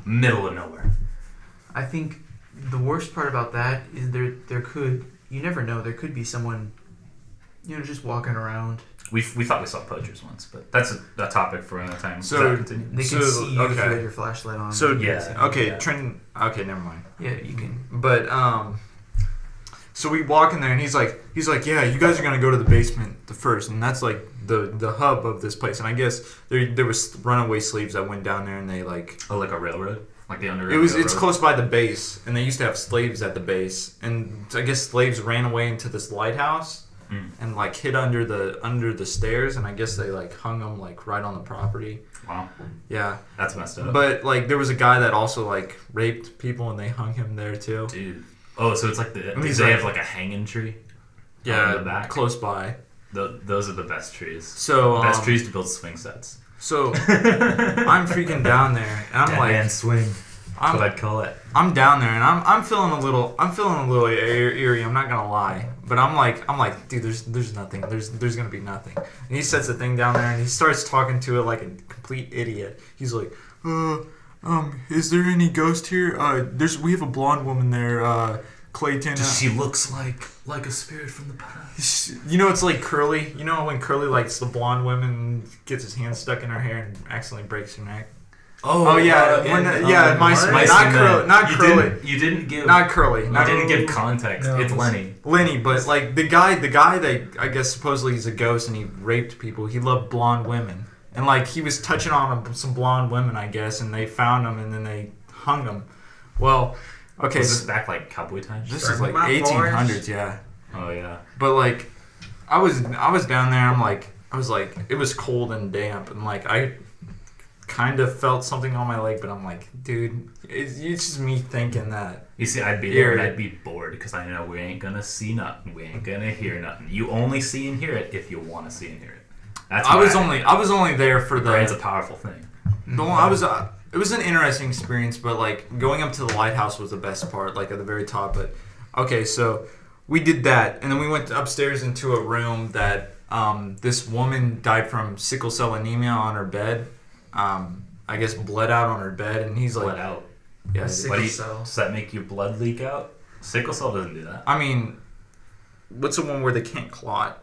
Middle of nowhere. I think the worst part about that is there could, you never know, there could be someone, just walking around. We thought we saw poachers once, but that's a topic for another time. So- Does that continue? They can So, see you if you okay. had your flashlight on. So Yeah. okay, Yeah. Trent. Okay, never mind. yeah, you can. But so we walk in there, and he's like, yeah, you guys are gonna go to the basement the first, and that's like the hub of this place. And I guess there was runaway slaves that went down there, and they like. Oh, like a railroad, like the underground. It's railroad? close by the base, and they used to have slaves at the base, and I guess slaves ran away into this lighthouse and like hid under the stairs, and I guess they like hung them like right on the property. Wow, Yeah, that's messed up. but like there was a guy that also like raped people, and they hung him there too. Dude, Oh, so it's like they have like a hanging tree. Yeah, on the back. close by. Those are the best trees. So Best trees to build swing sets. So I'm freaking down there, and I'm Dead like, man swing. That's what I'd call it. I'm down there, and I'm feeling a little eerie. I'm not gonna lie, but I'm like, dude, there's nothing. There's gonna be nothing. And he sets the thing down there, and he starts talking to it like a complete idiot. He's like, is there any ghost here? We have a blonde woman there, Clayton. She looks like a spirit from the past. You know, it's like Curly. You know when Curly likes the blonde woman and gets his hand stuck in her hair and accidentally breaks her neck? Oh yeah, not Curly. You didn't give context. No, it's Lenny. Lenny, but like the guy that I guess supposedly he's a ghost and he raped people. He loved blonde women, and like he was touching on some blonde women, I guess, and they found him and then they hung him. Well, okay, Was this back like cowboy times? this is like 1800s, yeah. Oh yeah. But like, I was down there. I was like, it was cold and damp, and like I kind of felt something on my leg, but I'm like, dude, it's just me thinking that. You see, I'd be there and I'd be bored because I know we ain't gonna see nothing, we ain't gonna hear nothing. You only see and hear it if you want to see and hear it. That's I was only there for the. Brand's a powerful thing. It was an interesting experience, but like going up to the lighthouse was the best part, like at the very top. But okay, so we did that, and then we went upstairs into a room that this woman died from sickle cell anemia on her bed. I guess bled out on her bed, and he's like, Bled out. yeah. Sickle cell. Does that make your blood leak out? Sickle cell doesn't do that. I mean, what's the one where they can't clot?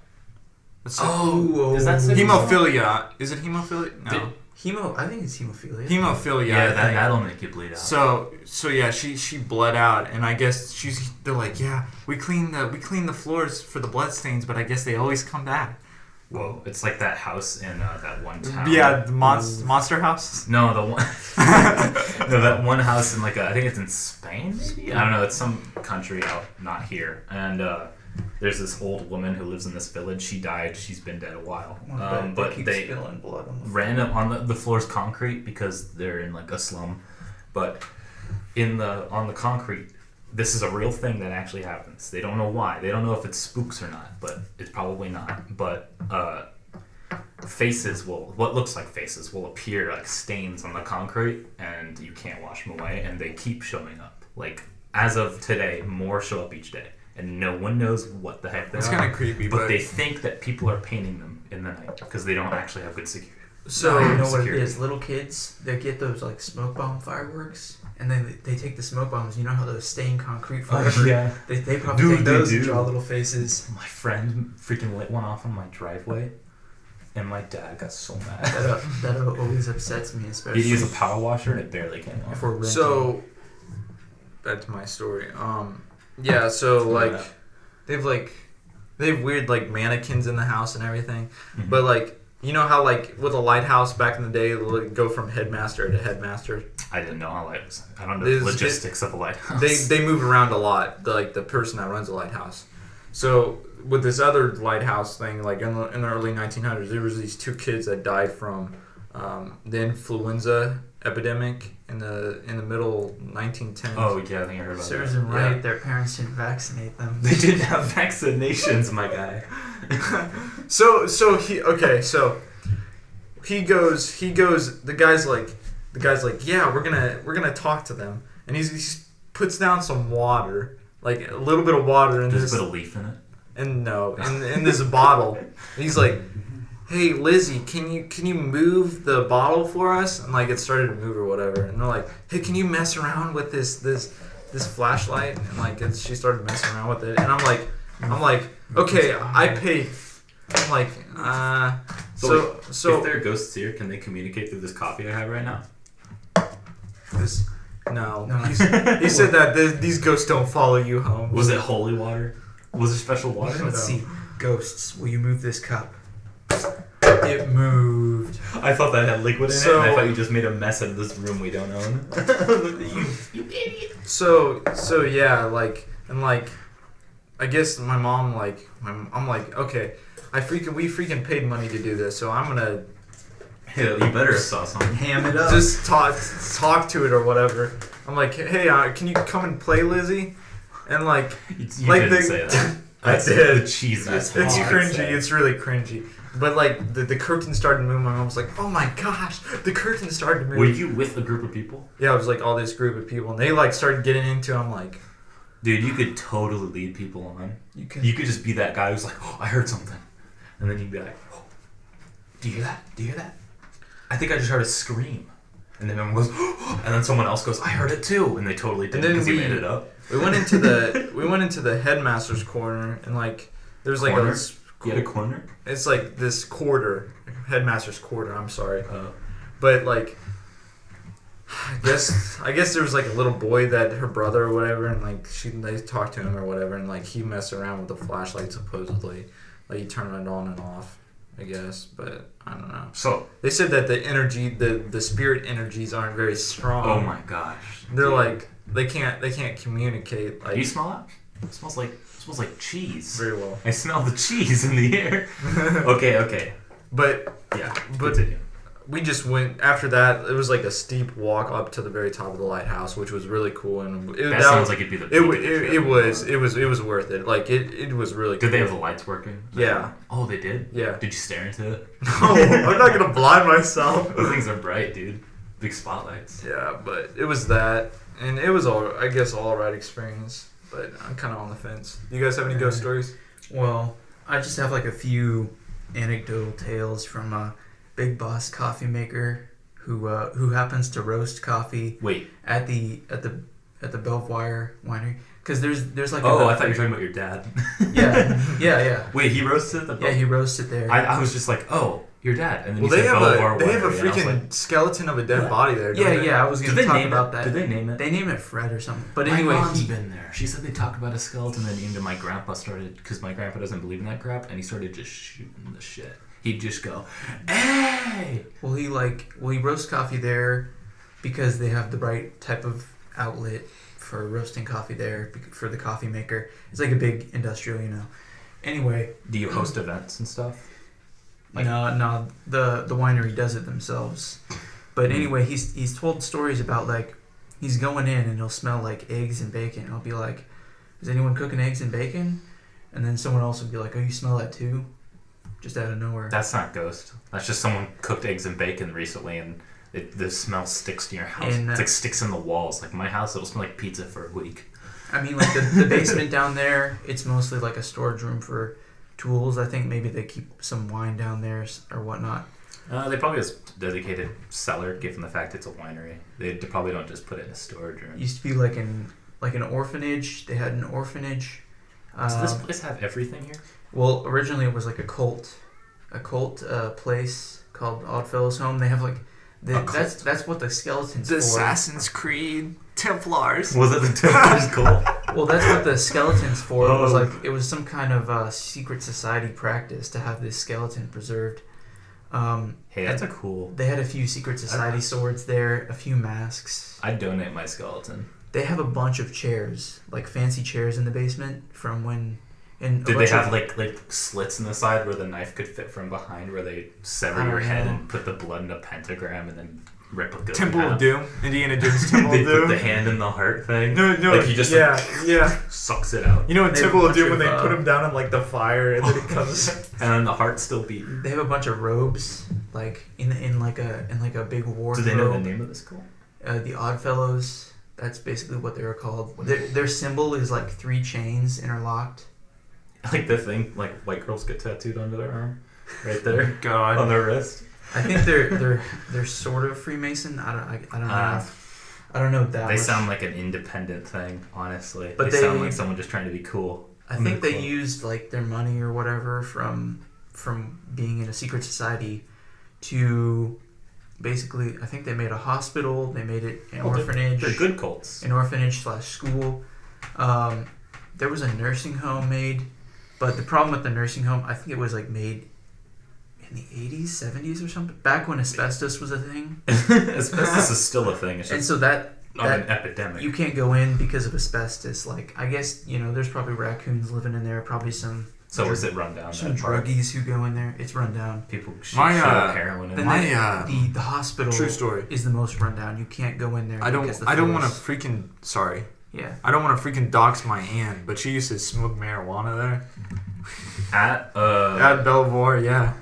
Is that sickle cell? Hemophilia. Is it hemophilia? No. I think it's hemophilia. Hemophilia. Yeah, I think. that'll make you bleed out. So yeah, she bled out, and I guess they're like, yeah, we clean the floors for the blood stains, but I guess they always come back. Whoa, it's like that house in that one town. Yeah, the monster house. No, the one. No, that one house in I think it's in Spain. Maybe I don't know. It's some country out, not here. And there's this old woman who lives in this village. She died. She's been dead a while. But they spilling blood on the floor. random on the floor's concrete because they're in like a slum. But on the concrete, this is a real thing that actually happens. They don't know why. They don't know if it's spooks or not, but it's probably not. But what looks like faces will appear like stains on the concrete, and you can't wash them away, and they keep showing up. Like, as of today, more show up each day, and no one knows what the heck they are. It's kind of creepy, but they think that people are painting them in the night because they don't actually have good security. So you know what it is? Little kids, they get those like smoke bomb fireworks, and then they take the smoke bombs. You know how those stain concrete forever? Yeah. They probably take those and draw little faces. My friend freaking lit one off on my driveway, and my dad got so mad. That always upsets me, especially. He used a power washer and it barely came off. If we're renting. So back to my story. Yeah. So like they have weird like mannequins in the house and everything, Mm-hmm. but like. You know how, like, with a lighthouse back in the day, it would go from headmaster to headmaster? I didn't know how lights. I don't know the logistics of a lighthouse. They move around a lot, the person that runs the lighthouse. So, with this other lighthouse thing, like, in the early 1900s, there was these two kids that died from the influenza epidemic in the middle 1910s. Oh, yeah, I think I heard about serves that. them right. Their parents didn't vaccinate them. They didn't have vaccinations, my guy. So he goes. The guy's like, yeah, we're gonna talk to them, and he puts down some water, like a little bit of water in There's this. a bit of leaf in it. And no, in this bottle. And he's like, hey Lizzie, can you move the bottle for us? And like it started to move or whatever. And they're like, hey, can you mess around with this flashlight? And like she started messing around with it, and I'm like, okay, I paid. I'm like, so if there are ghosts here, can they communicate through this coffee I have right now? No. He said that these ghosts don't follow you home. Was it holy water? Was there special water? Let's see. Ghosts, will you move this cup? It moved. I thought that had liquid in it, and I thought you just made a mess out of this room we don't own. you idiot. So yeah, I guess my mom I'm like, okay, we freaking paid money to do this, so I'm gonna Hey, you better saw something. Ham it up. just talk to it or whatever. I'm like, hey, can you come and play, Lizzie? and like You like didn't the, say that. I That's did. the cheesiest It's thing you could cringy. say. It's really cringy. But like the curtain started moving. My mom was like, "Oh my gosh, the curtain started moving." Were you with a group of people? Yeah, it was like all this group of people, and they like started getting into. I'm like, Dude, you could totally lead people on. You could just be that guy who's like, oh, I heard something. And then you'd be like, oh, do you hear that? Do you hear that? I think I just heard a scream. And then everyone goes, oh, and then someone else goes, I heard it too. And they totally did because you made it up. We went into the headmaster's corner, and like there's like Corner? a You had a corner? it's like this quarter, headmaster's quarter. I'm sorry, but like I guess there was like a little boy that her brother or whatever, and like they talked to him or whatever, and like he messed around with the flashlight supposedly, like he turned it on and off, I guess, but I don't know. So They said that the energy, the spirit energies aren't very strong. oh my gosh. They're Dude. like they can't communicate. Like Do you smell that? It smells like cheese. very well. I smell the cheese in the air. Okay. But Yeah. But- Continue. we just went after that. It was like a steep walk up to the very top of the lighthouse, which was really cool. And That sounds like it'd be the peak of the trip. it was worth it. Like it was really cool. Did they have the lights working? Yeah. Oh, they did? Yeah. Did you stare into it? No, I'm not gonna blind myself. Those things are bright, dude. Big spotlights. Yeah, but it was that, and it was all right experience. But I'm kind of on the fence. Do you guys have any ghost stories? Well, I just have like a few anecdotal tales from a big boss coffee maker who happens to roast coffee Wait. at the Belvoir winery. Because there's like Oh, I thought you were talking about your dad. yeah. Wait, he roasted the Yeah, he roasted there. I was just like, oh, your dad. And then Well, you they said have Belvoir a Winery, freaking and I was like, skeleton of a dead What? body there. don't they? Yeah, I was did gonna they talk name about it? that. Did they name it? They name it Fred or something. But My anyway, mom's been there. She said they talked about a skeleton that named him. My grandpa started, because my grandpa doesn't believe in that crap, and he started just shooting the shit. He'd just go, hey! Well, he roasts coffee there because they have the right type of outlet for roasting coffee there for the coffee maker. It's like a big industrial, Anyway. Do you host events and stuff? Like- No, the winery does it themselves. But anyway, he's told stories about like he's going in and he'll smell like eggs and bacon. He'll be like, "Is anyone cooking eggs and bacon?" And then someone else will be like, "Oh, you smell that too?" Just out of nowhere. That's not ghost. That's just someone cooked eggs and bacon recently, and the smell sticks to your house. And, it's like sticks in the walls. Like my house, it'll smell like pizza for a week. I mean, like the basement down there, it's mostly like a storage room for tools. I think maybe they keep some wine down there or whatnot. They probably have a dedicated cellar, given the fact it's a winery. They probably don't just put it in a storage room. It used to be like an orphanage. They had an orphanage. Does this place have everything here? Well, originally it was like a cult place called Oddfellows Home. They have like that's what the skeletons The for. Assassin's Creed Templars. Was it the Templars cult? Well, that's what the skeleton's for. It was Oh. like it was some kind of secret society practice to have this skeleton preserved. Hey, that's a cool. They had a few secret society swords there, a few masks. I'd donate my skeleton. They have a bunch of chairs, like fancy chairs in the basement from when. And Did they have like slits in the side where the knife could fit from behind, where they sever your head and put the blood in a pentagram and then rip a good Temple of Doom. Indiana Jones Temple They of Doom. put the hand in the heart thing. No, Like he just yeah. sucks it out, You know in They have Temple a of Doom bunch when they of, put him down in like the fire and then it comes. and then the heart's still beating. They have a bunch of robes, like in like a big wardrobe. Do they know the name of this cult? The Oddfellows. That's basically what they were called. Their symbol is like 3 chains interlocked. Like the thing, like white girls get tattooed under their arm, right there God. on their wrist. I think they're sort of Freemason. I don't know. I don't know that. They much. sound like an independent thing, honestly. But they sound they- like someone just trying to be cool. I think they used like their money or whatever from being in a secret society to basically. I think they made a hospital. They made it an orphanage. They're good cults. An orphanage/school. There was a nursing home made, but the problem with the nursing home, I think it was like made in the 80s, 70s or something, back when asbestos was a thing. Asbestos is still a thing. It's And just so that not an epidemic. you can't go in because of asbestos. Like, I guess, there's probably raccoons living in there, probably some So is it run down? some that part? druggies who go in there. It's run down. People shoot My, heroin in Then there. the hospital True story. is the most run down. You can't go in there. I don't because the want to floors- freaking sorry. Yeah. I don't want to freaking dox my aunt, but she used to smoke marijuana there. At At Belvoir, yeah.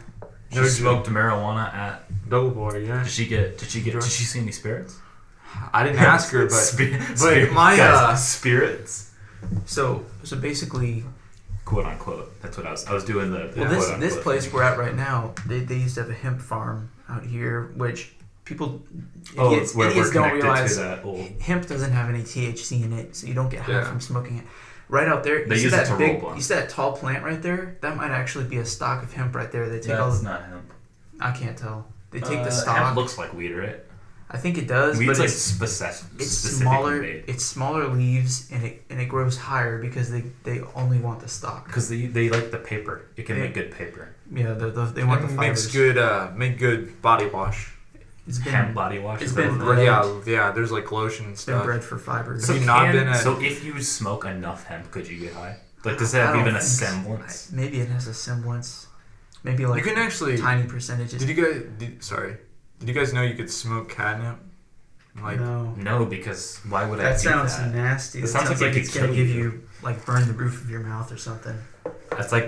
she smoked marijuana at. Belvoir, yeah. Did she see any spirits? I didn't ask her, but my Guys, spirits. So basically, Quote unquote. That's what I was doing the well, quote this unquote place thing. we're at right now, they used to have a hemp farm out here, which people Oh, idiots we're don't connected realize to that old. hemp doesn't have any THC in it, so you don't get high Yeah. from smoking it. Right out there, They you see use it that to big, roll blunt. you see that tall plant right there? That might actually be a stalk of hemp right there. They take all That's the, not hemp. I can't tell. They take the Hemp stalk. looks like weed, right? I think it does, Weed's but like it's specifically smaller. made. It's smaller leaves, and it grows higher because they only want the stalk. Because they like the paper. It can Yeah. make good paper. Yeah, they want the It fibers. makes make good body wash. It's been Hemp body wash. it's is been that bred. Yeah. There's like lotion and it's been stuff. bred for fibers. Have you not been at- So if you smoke enough hemp, could you get high? Like, does it I have don't even a think so. semblance? Maybe it has a semblance. Maybe like You can actually. tiny percentages. Did you guys know you could smoke catnip? Like, no. No, because why would I That do sounds that? nasty. It That sounds sounds like like it it's could gonna kill give you. you like burn the roof of your mouth or something. I feel like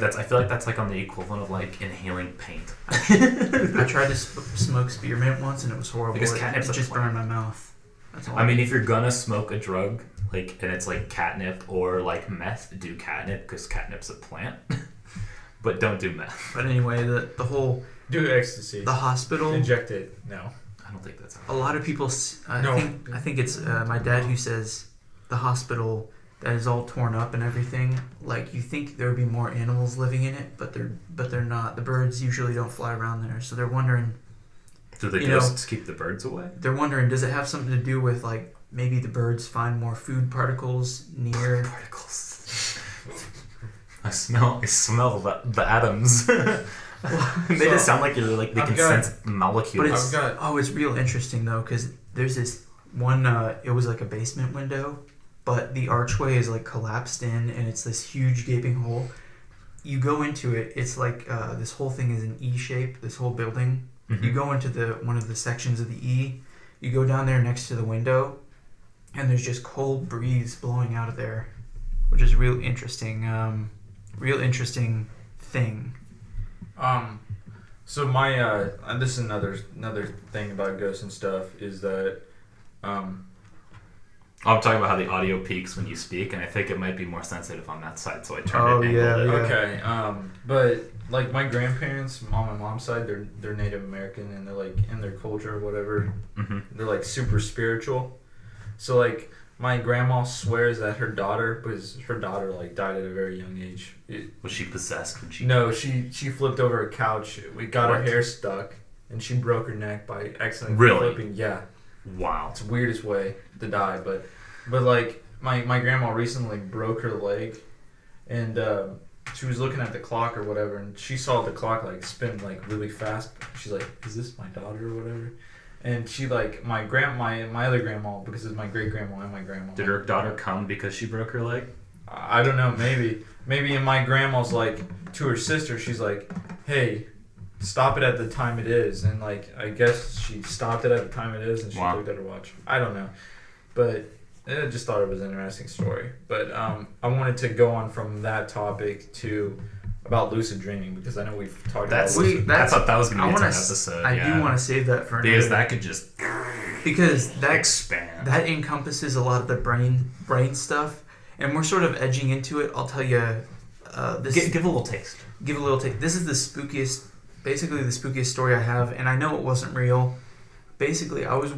that's like on the equivalent of like inhaling paint. I tried to smoke spearmint once and it was horrible. Because It catnip's a just plant. burned my mouth. That's all. I mean, if you're gonna smoke a drug, like, and it's like catnip or like meth, do catnip because catnip's a plant. But don't do meth. But anyway, the whole Do ecstasy. the hospital. Inject it. No. I don't think that's A lot of people. I No. think it's my dad who says the hospital that is all torn up and everything. Like you think there would be more animals living in it, but they're not. The birds usually don't fly around there, so they're wondering. Do the You know- ghosts keep the birds away? They're wondering, does it have something to do with like maybe the birds find more food particles near? Particles. I smell the atoms. They just sound like they I've can got- sense molecules. But it's I've got- it's real interesting though because there's this one. It was like a basement window, but the archway is like collapsed in, and it's this huge gaping hole. You go into it, it's like this whole thing is an E shape. This whole building. Mhm. You go into one of the sections of the E. You go down there next to the window, and there's just cold breeze blowing out of there, which is real interesting. Real interesting thing. So my and this is another thing about ghosts and stuff is that I'm talking about how the audio peaks when you speak, and I think it might be more sensitive on that side, so I turned Oh, it yeah, angled it. yeah. okay, but like my grandparents on my mom's side, they're Native American and they're like in their culture or whatever, Mhm. they're like super spiritual. So like my grandma swears that her daughter, because her daughter like died at a very young age. Was she possessed when she? No, she flipped over a couch. We got her What? hair stuck, and she broke her neck by accidentally Really? flipping. Yeah, Wow. it's the weirdest way to die. But like my grandma recently broke her leg, and she was looking at the clock or whatever, and she saw the clock like spin like really fast. She's like, "Is this my daughter or whatever?" And she like my other grandma, because it's my great grandma and my grandma. Did her daughter come because she broke her leg? I don't know, maybe. And my grandma's like, to her sister, she's like, hey, stop it at the time it is. And like, I guess she stopped it at the time it is and she Wow. looked at her watch. I don't know. But I just thought it was an interesting story. But I wanted to go on from that topic to about lucid dreaming, because I know we've talked That's. about lucid I thought that was gonna I be its wanna own s- episode. I yeah. do want to save that for because another. that could just Because that expand. that encompasses a lot of the brain stuff, and we're sort of edging into it. I'll tell you, this Give a little taste. give a little take. This is the spookiest story I have, and I know it wasn't real. Basically, I was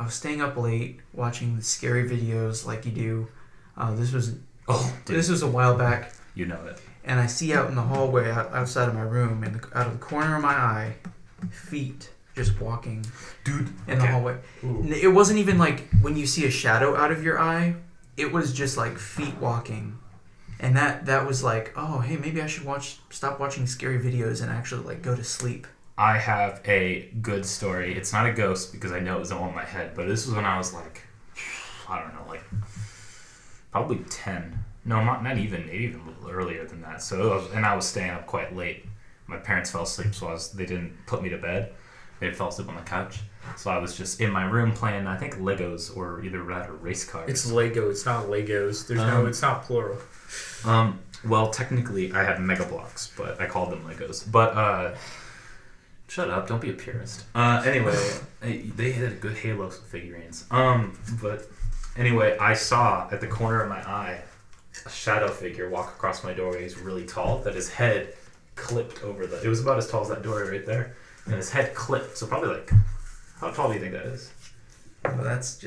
staying up late watching the scary videos like you do. This was a while back, You know it. and I see out in the hallway outside of my room, and out of the corner of my eye, feet just walking, Dude. in the hallway. Ooh. It wasn't even like when you see a shadow out of your eye. It was just like feet walking, and that was like, oh hey, maybe I should stop watching scary videos and actually like go to sleep. I have a good story. It's not a ghost because I know it was all in my head, but this was when I was like, I don't know, like probably 10. No, not even, maybe even a little earlier than that. So I was staying up quite late. My parents fell asleep, so they didn't put me to bed. They fell asleep on the couch. So I was just in my room playing, I think, Legos or either that or race cars. It's Lego. It's not Legos. It's not plural. Well, technically, I had Mega Blocks, but I called them Legos. But, shut up, don't be a purist. Anyway, they had good Halo figurines. But anyway, I saw at the corner of my eye a shadow figure walk across my doorway. He's really tall, that his head clipped over it was about as tall as that doorway right there. And his head clipped, so probably like, how tall do you think that is? Well, that's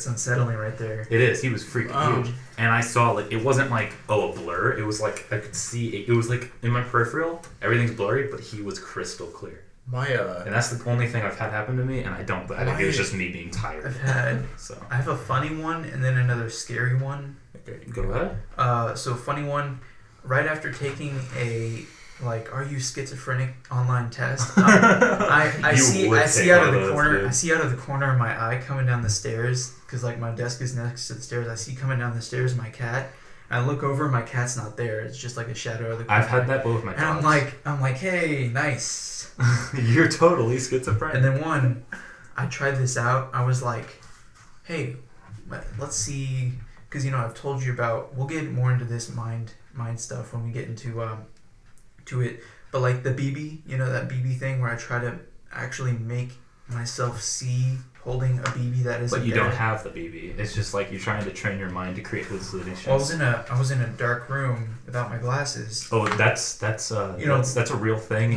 unsettling right there. It is. He was freaking huge. And I saw, like, it wasn't like, a blur. It was like, I could see, it was like, in my peripheral, everything's blurry, but he was crystal clear. And that's the only thing I've had happen to me, and I think it was just me being tired. I have a funny one, and then another scary one. Okay, go ahead. So funny one, right after taking a, like, are you schizophrenic online test? I see out of the corner of my eye coming down the stairs, because like my desk is next to the stairs. I see coming down the stairs my cat. And I look over, my cat's not there. It's just like a shadow of the corner. I've had that both with my dogs. And I'm like, hey, nice. You're totally schizophrenic. And then I tried this out. I was like, hey, let's see, because I've told you about. We'll get more into this mind stuff when we get into to it, but like the BB, that BB thing where I try to actually make myself see holding a BB that isn't. But you there. don't have the BB. It's just like you're trying to train your mind to create hallucinations. Well, I was in a dark room without my glasses. Oh, that's a real thing.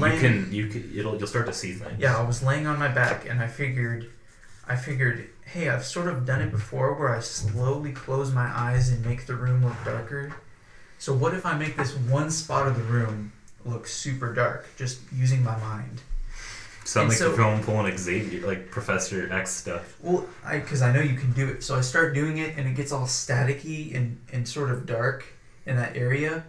You'll start to see things. Yeah, I was laying on my back and I figured, hey, I've sort of done it before where I slowly close my eyes and make the room look darker. So what if I make this one spot of the room look super dark, just using my mind? Sound like you're going pulling Xavier, like Professor X stuff. Well, because I know you can do it. So I start doing it, and it gets all staticky and sort of dark in that area.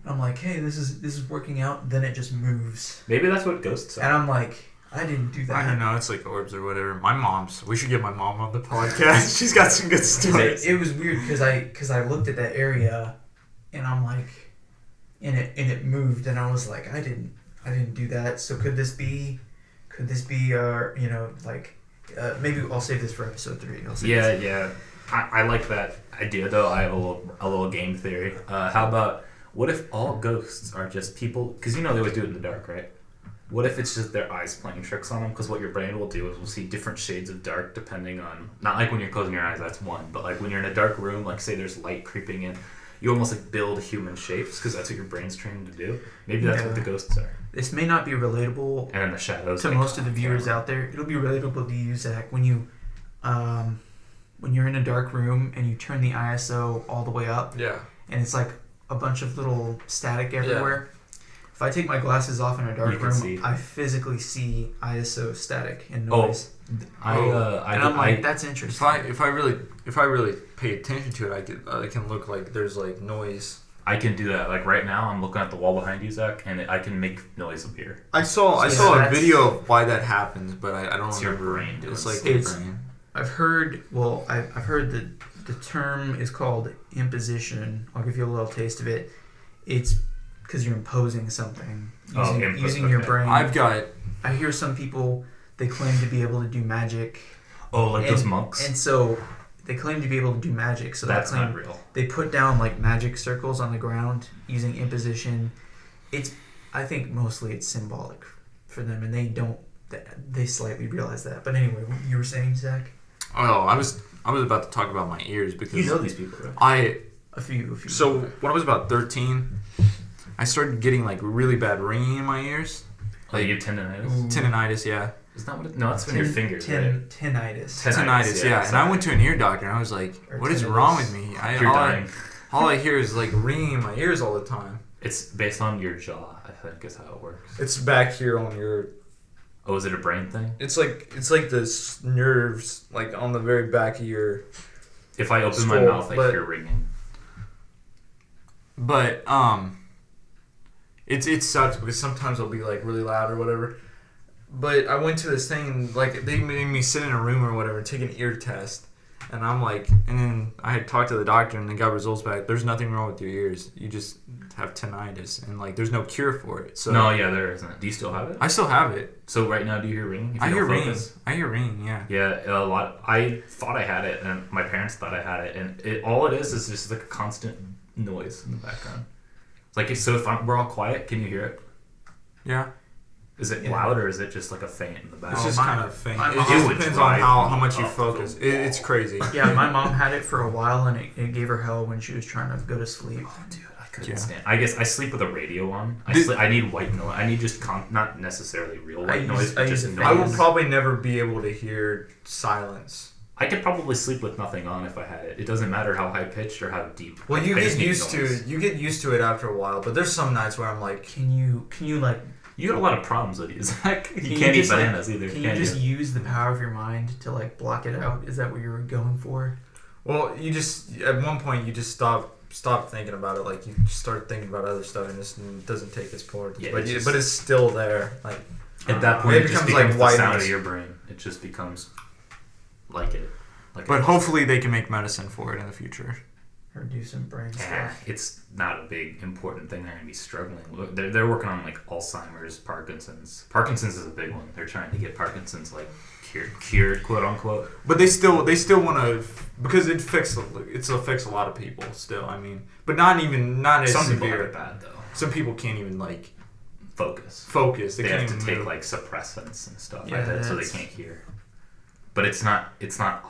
I'm like, hey, this is working out. Then it just moves. Maybe that's what ghosts are. And I'm like, I didn't do that. I don't know. It's like orbs or whatever. We should get my mom on the podcast. She's got some good stories. It was weird because I looked at that area, and I'm like, and it moved, and I was like, I didn't do that. So could this be maybe I'll save this for episode 3. Yeah. I like that idea though. I have a little game theory. How about, what if all ghosts are just people? Because they always do it in the dark, right? What if it's just their eyes playing tricks on them? Because what your brain will do is we'll see different shades of dark depending on, not like when you're closing your eyes, that's one, but like when you're in a dark room, like say there's light creeping in, you almost like build human shapes because that's what your brain's trained to do. Maybe that's what the ghosts are. This may not be relatable and then the shadows to most of the viewers out there. It'll be relatable to you, Zach, when you're in a dark room and you turn the ISO all the way up. Yeah. And it's like a bunch of little static everywhere. Yeah. If I take my glasses off in a dark room, I physically see ISO static and noise. That's interesting. If I really pay attention to it, I can look like there's like noise. I can do that. Like right now, I'm looking at the wall behind you, Zach, and I can make noise appear. I saw a video of why that happens, but I don't remember. Your brain doing it's like your brain. I've heard the term is called imposition. I'll give you a little taste of it. It's because you're imposing something using your brain. I hear some people, they claim to be able to do magic. Oh, like those monks. And so they claim to be able to do magic. So that's not real. They put down like magic circles on the ground using imposition. I think mostly it's symbolic for them, and they slightly realize that. But anyway, what you were saying, Zach? Oh, I was about to talk about my ears because you know these people, right? A few. So when I was about 13, I started getting like really bad ringing in my ears. Like you tendonitis? Tendonitis, yeah. Is that what it? No, that's in your fingers, right? Tinnitus, yeah. And I went to an ear doctor, and I was like, "What is wrong with me? All I hear is like ringing in my ears all the time." It's based on your jaw, I think, is how it works. It's back here on your. Oh, is it a brain thing? It's like this nerves like on the very back of your. If I open my mouth, I hear ringing. But it sucks because sometimes it'll be like really loud or whatever. But I went to this thing, like they made me sit in a room or whatever and take an ear test. And I'm like, and then I had talked to the doctor and they got results back. There's nothing wrong with your ears. You just have tinnitus, and like there's no cure for it. So No, yeah, there isn't. Do you still have it? I still have it. So right now, do you hear ringing? If you I don't hear ringing. focus? I hear ringing. Yeah. Yeah, a lot. I thought I had it, and my parents thought I had it, and all it is just like a constant noise in the background. It's like we're all quiet, can you hear it? Yeah. Is it Yeah. loud or is it just like a faint in the back? It's just my- kind of faint. my It mom- just would depends on drive how me much you up focus. the It's crazy. Yeah, my mom had it for a while, and it gave her hell when she was trying to go to sleep. Oh, dude, I couldn't Yeah. stand. I guess I sleep with a radio on. Did- I need white noise. I need just not necessarily real white noise, but just use noise. I will probably never be able to hear silence. I could probably sleep with nothing on if I had it. It doesn't matter how high pitched or how deep. Well, you I get just need used noise. to it after a while, but there's some nights where I'm like, Can you like You got a lot of problems with you, Zach. You Can you can't eat just, like- bananas either. can can you just use the power of your mind to like block it out? Is that what you were going for? well, you just at one point you just stop thinking about it. Like you just start thinking about other stuff, and it doesn't take its part. Yeah, but it's but it's still there. Like At that point, It it just becomes like becomes the white sound noise. of your brain. It just becomes like it. Like but it. hopefully they can make medicine for it in the future. Or do some brain Yeah, stuff? it's not a big important thing. They're gonna be struggling. They're working on like Alzheimer's, Parkinson's. Parkinson's is a big one. They're trying to get Parkinson's like cured, quote unquote. But they still want to because it affects a lot of people still. I mean, but not as Some people have severe. it bad though. Some people can't even like Focus. focus. They can't have to even take move. like suppressants and stuff Yeah, like that, so they that's- can't hear. But it's not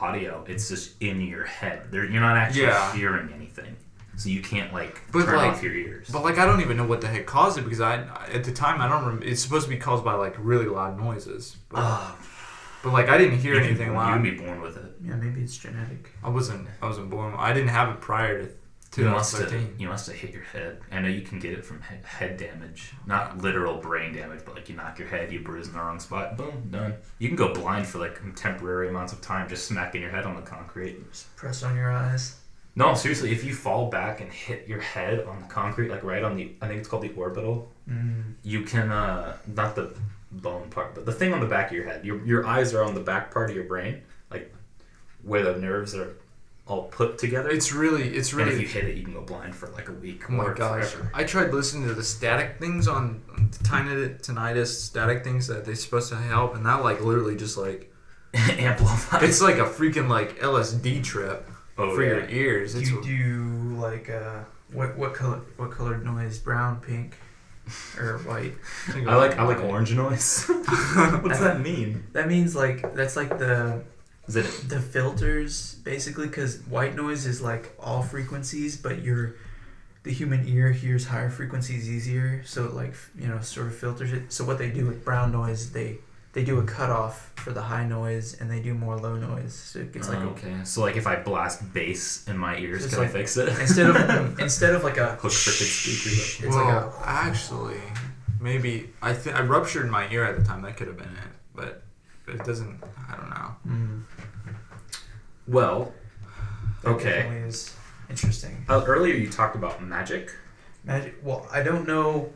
audio. It's just in your head. You're not actually Yeah. hearing anything, so you can't like But, turn like- off your ears. But like I don't even know what the heck caused it because at the time I don't remember. It's supposed to be caused by like really loud noises. But like I didn't hear anything You loud. can be born with it. Yeah, maybe it's genetic. I wasn't born. I didn't have it prior to You must 2013. have hit your head. I know you can get it from head damage, not literal brain damage, but like you knock your head, you bruise in the wrong spot, boom, done. You can go blind for like temporary amounts of time just smacking your head on the concrete. Just press on your eyes. No, seriously, if you fall back and hit your head on the concrete, like right on I think it's called the orbital, you can, not the bone part, but the thing on the back of your head. Your eyes are on the back part of your brain, like where the nerves are all put together. It's really. And if you hit it, you can go blind for like a week Oh my or gosh! forever. I tried listening to the static things on tinnitus static things that they're supposed to help, and that like literally just like Amplify. it's like a freaking like LSD trip for your ears. Do It's you do like what colored noise? Brown, pink, or white? I like orange noise. What's that mean? That means like that's like the Is it the filters basically, because white noise is like all frequencies, but the human ear hears higher frequencies easier, so it like sort of filters it. So what they do with brown noise, they do a cutoff for the high noise, and they do more low noise, so it gets like okay? So like if I blast bass in my ears, So it's can I like- fix it? instead of like a Hook crooked speakers. it's well, like actually, maybe I ruptured my ear at the time. That could have been it, but it doesn't. I don't know. Well, that okay. definitely is interesting. Earlier you talked about magic. Magic. Well, I don't know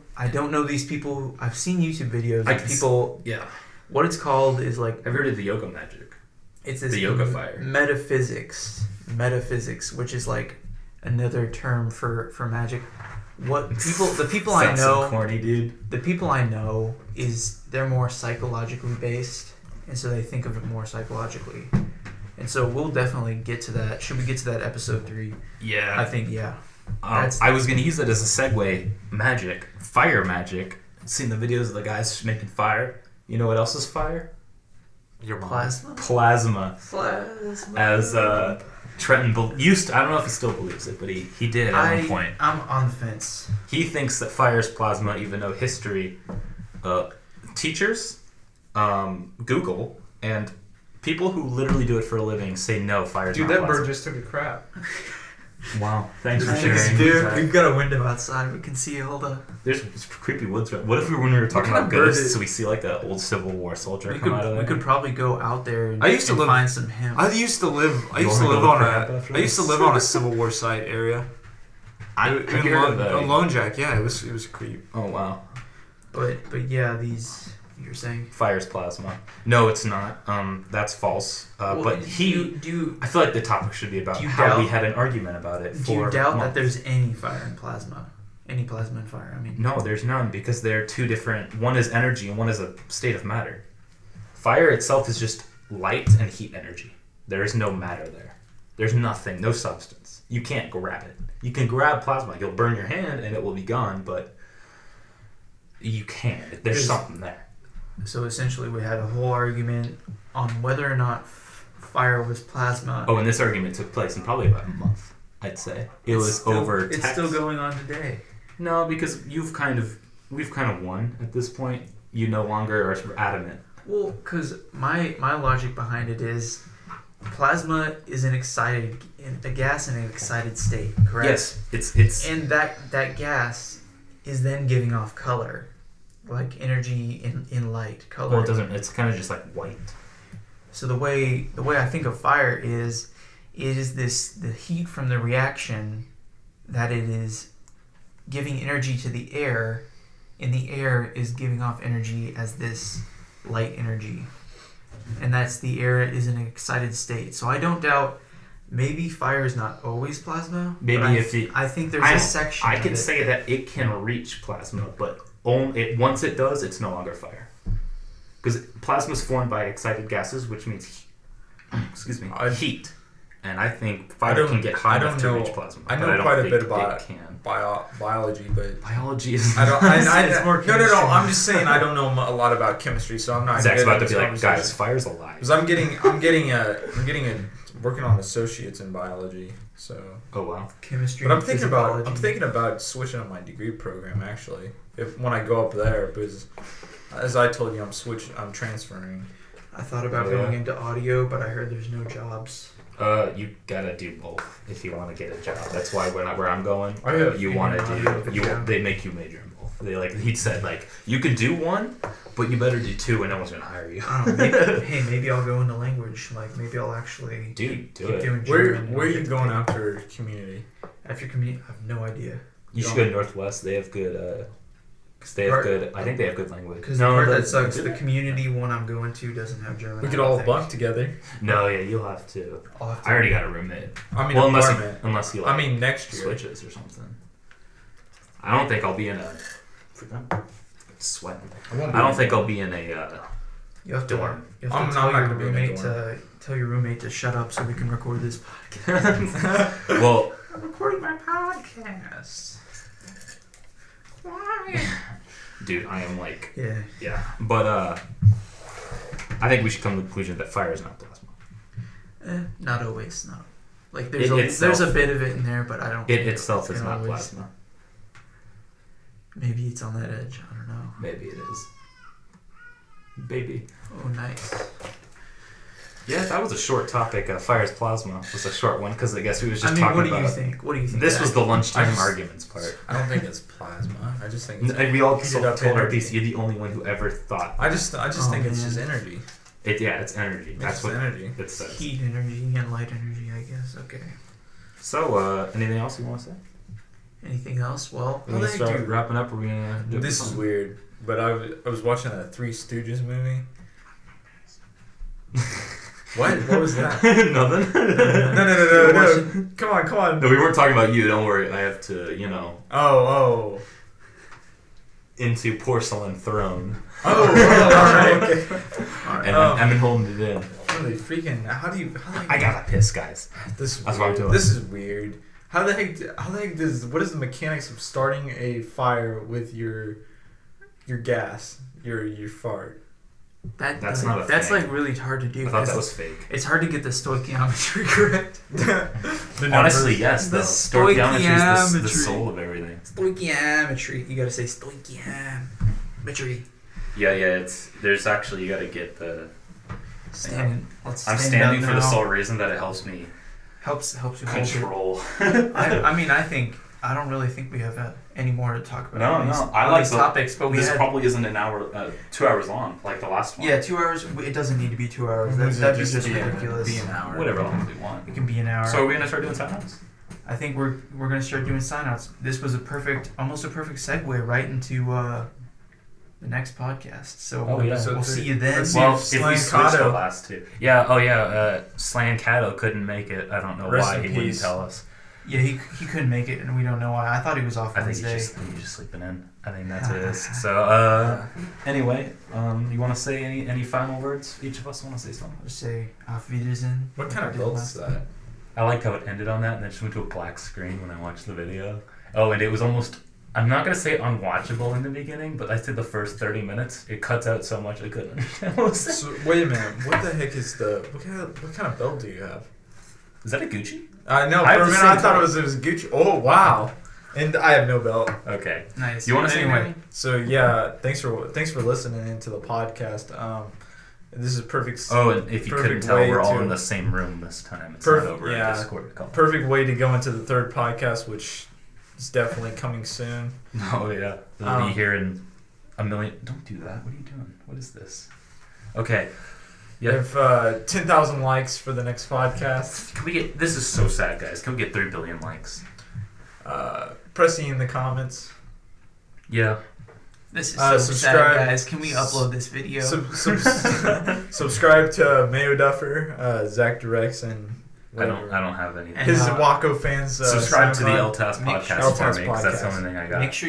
these people. I've seen YouTube videos I of can people. Yeah. What it's called is like Have you heard of the yoga magic? it's this The yoga fire. metaphysics, which is like another term for magic. What the people I Sounds so know, corny, dude. the people I know is they're more psychologically based, and so they think of it more psychologically. And so we'll definitely get to that. Should we get to that episode 3? Yeah. I think that's- I was gonna use that as a segue. Magic, fire magic. Seen the videos of the guys making fire. You know what else is fire? Your mom. plasma. Plasma. Plasma. As Trenton used to, I don't know if he still believes it, but he did at one point. I'm on the fence. He thinks that fire is plasma, even though history, teachers, Google, and people who literally do it for a living say no, fire is Dude, not that plasma. bird just took a crap. Wow, thanks for Thanks, sharing. dude. We've got a window outside. We can see all the. There's creepy woods. What if when we were talking What about kind of bird ghosts, is- we see like an old Civil War soldier We come out of there? could probably go out there and, I used to and live- find some hymns. I used to live You wanna go on crap after I used to this? live on a Civil War site area. I in heard of that. Lone Jack, yeah, it was a creep. Oh wow. But yeah, these You're saying Fire's plasma. No, it's not. That's false. But I feel like the topic should be about how we had an argument about it. Do you doubt that there's any fire in plasma? Any plasma and fire? I mean, no, there's none because they're two different. One is energy and one is a state of matter. Fire itself is just light and heat energy. There is no matter there. There's nothing, no substance. You can't grab it. You can grab plasma. You'll burn your hand and it will be gone, but you can't. There's something there. So essentially, we had a whole argument on whether or not fire was plasma. Oh, and this argument took place in probably about a month, I'd say. It's still going on today. No, because we've kind of won at this point. You no longer are adamant. Well, because my logic behind it is plasma is a gas in an excited state, correct? Yes, it's and that gas is then giving off color. Like energy in light, color. Well, it doesn't. It's kind of just like white. So the way I think of fire is, it is the heat from the reaction that it is giving energy to the air, and the air is giving off energy as this light energy, and that's the air is in an excited state. So I don't doubt. Maybe fire is not always plasma. Maybe I think there's a section. I can say that it can reach plasma, but once it does, it's no longer fire. Because plasma is formed by excited gases, which means heat. And I think fire can get hot enough to reach plasma. I know quite a bit about biology, but biology is. It's more chemistry. No. I'm just saying I don't know a lot about chemistry, so I'm not. Zach's about to be like, guys, fire's alive. Because I'm getting working on associates in biology. So. Oh wow. Chemistry. But I'm thinking about switching up my degree program actually. When I go up there, because as I told you, I'm transferring. I thought about going into audio, but I heard there's no jobs. You gotta do both if you want to get a job. That's why where I'm going, you want to do. They make you major in both. He said you can do one, but you better do two, and no one's gonna hire you. Maybe I'll go into language. Maybe I'll actually do keep it. Doing German. Where are you going after community? After community, I have no idea. You should go to Northwest. They have good. I think they have good language. Because the part that sucks, the community one I'm going to doesn't have German. We could all bunk together. No, yeah, you'll have to. I already got a roommate. I mean, unless you next year switches or something. I don't think I'll be in a. Sweating. I don't think I'll be in a. You have to dorm. Tell your roommate to shut up so we can record this podcast. Well, I'm recording my podcast. Why? Dude, I am yeah. But I think we should come to the conclusion that fire is not plasma. Not always. No. There's a bit of it in there, but I don't. It itself is not plasma. Maybe it's on that edge. I don't know. Maybe it is. Baby. Oh, nice. Yeah, that was a short topic. Fire's plasma was a short one because I guess we was just talking about. What do you think? This was the lunchtime arguments part. I don't think it's plasma. I just think. We all told our piece. You're the only one who ever thought. I just think it's just energy. It's energy. That's what energy. It says. Heat energy and light energy, I guess. Okay. So, anything else you want to say? Anything else? Well, we're gonna start wrapping up. Or we gonna do this is weird, but I was watching that Three Stooges movie. What was that? Nothing. No. Come on. No, we weren't talking about you. Don't worry. I have to, Oh. Into Porcelain Throne. All right. Okay. And I've been holding it in. Holy freaking! I gotta piss, guys. That's what I'm doing. This is weird. How the heck what is the mechanics of starting a fire with your gas, your fart? That's not a That's thing. really hard to do. I thought that was fake. It's hard to get the stoichiometry correct. Honestly, yes. The stoichiometry is the soul of everything. Stoichiometry. You gotta say stoichiometry. Yeah. There's actually you gotta get the. I'm standing for the sole reason that it helps me. Helps you control. I don't really think we have any more to talk about. No. I like these topics, but this probably isn't an hour, 2 hours long, like the last one. Yeah, 2 hours. It doesn't need to be 2 hours. That'd be just ridiculous. Be an hour. Whatever long we want. It can be an hour. So are we gonna start doing sign-outs? I think we're gonna start doing sign-outs. This was almost a perfect segue right into the next podcast. So Oh, yeah. we'll see you then. Let's see Well, if if we switch the Slancatto- last two. Yeah, Slancatto couldn't make it. I don't know Rest why in he wouldn't peace. tell us. Yeah, he couldn't make it, and we don't know why. I thought he was off I think Wednesday. he's just sleeping in. I think that's what it is. So, anyway, you want to say any final words? Each of us want to say something? Just say Auf Wiedersehen. What kind of belt is that? I liked how it ended on that, and then just went to a black screen when I watched the video. Oh, and it was almost, I'm not going to say unwatchable in the beginning, but I said the first 30 minutes, it cuts out so much I couldn't understand what was said. So, wait a minute. What the heck is what kind of belt do you have? Is that a Gucci? I know. I For have a the minute, same I thought color. it was Gucci. Oh wow! And I have no belt. Okay. Nice. You want to say Anyway. anything? So yeah, thanks for listening into the podcast. This is perfect. Oh, and if you couldn't perfect tell, way we're all to- in the same room this time. It's Perfect- not over yeah. a Discord call. Perfect way to go into the third podcast, which is definitely coming soon. Oh, yeah. They'll be here in a million. Don't do that. What are you doing? What is this? Okay. Yeah. If 10,000 likes for the next podcast, Can we get? This is so sad, guys. Can we get 3 billion likes? press E in the comments. Yeah. This is so subscribe- sad, guys. Can we upload this video? Subscribe to Mawoduffer, ZachDirects, and I whatever. don't have any. And, His uh, Wackofans. Subscribe to the SoundCloud. LTAS Make Podcast sure- for LTAS me, 'cause that's the Podcast. only thing I got. Make sure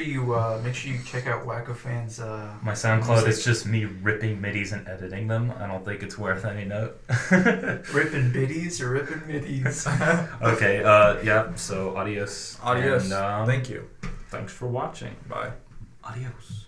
you check out Wackofan's. My SoundCloud music. is just me ripping middies and editing them. I don't think it's worth any note. Rippin' biddies or rippin' middies. Okay, yeah, so adios. Adios. And, Thank you. thanks for watching. Bye. Adios.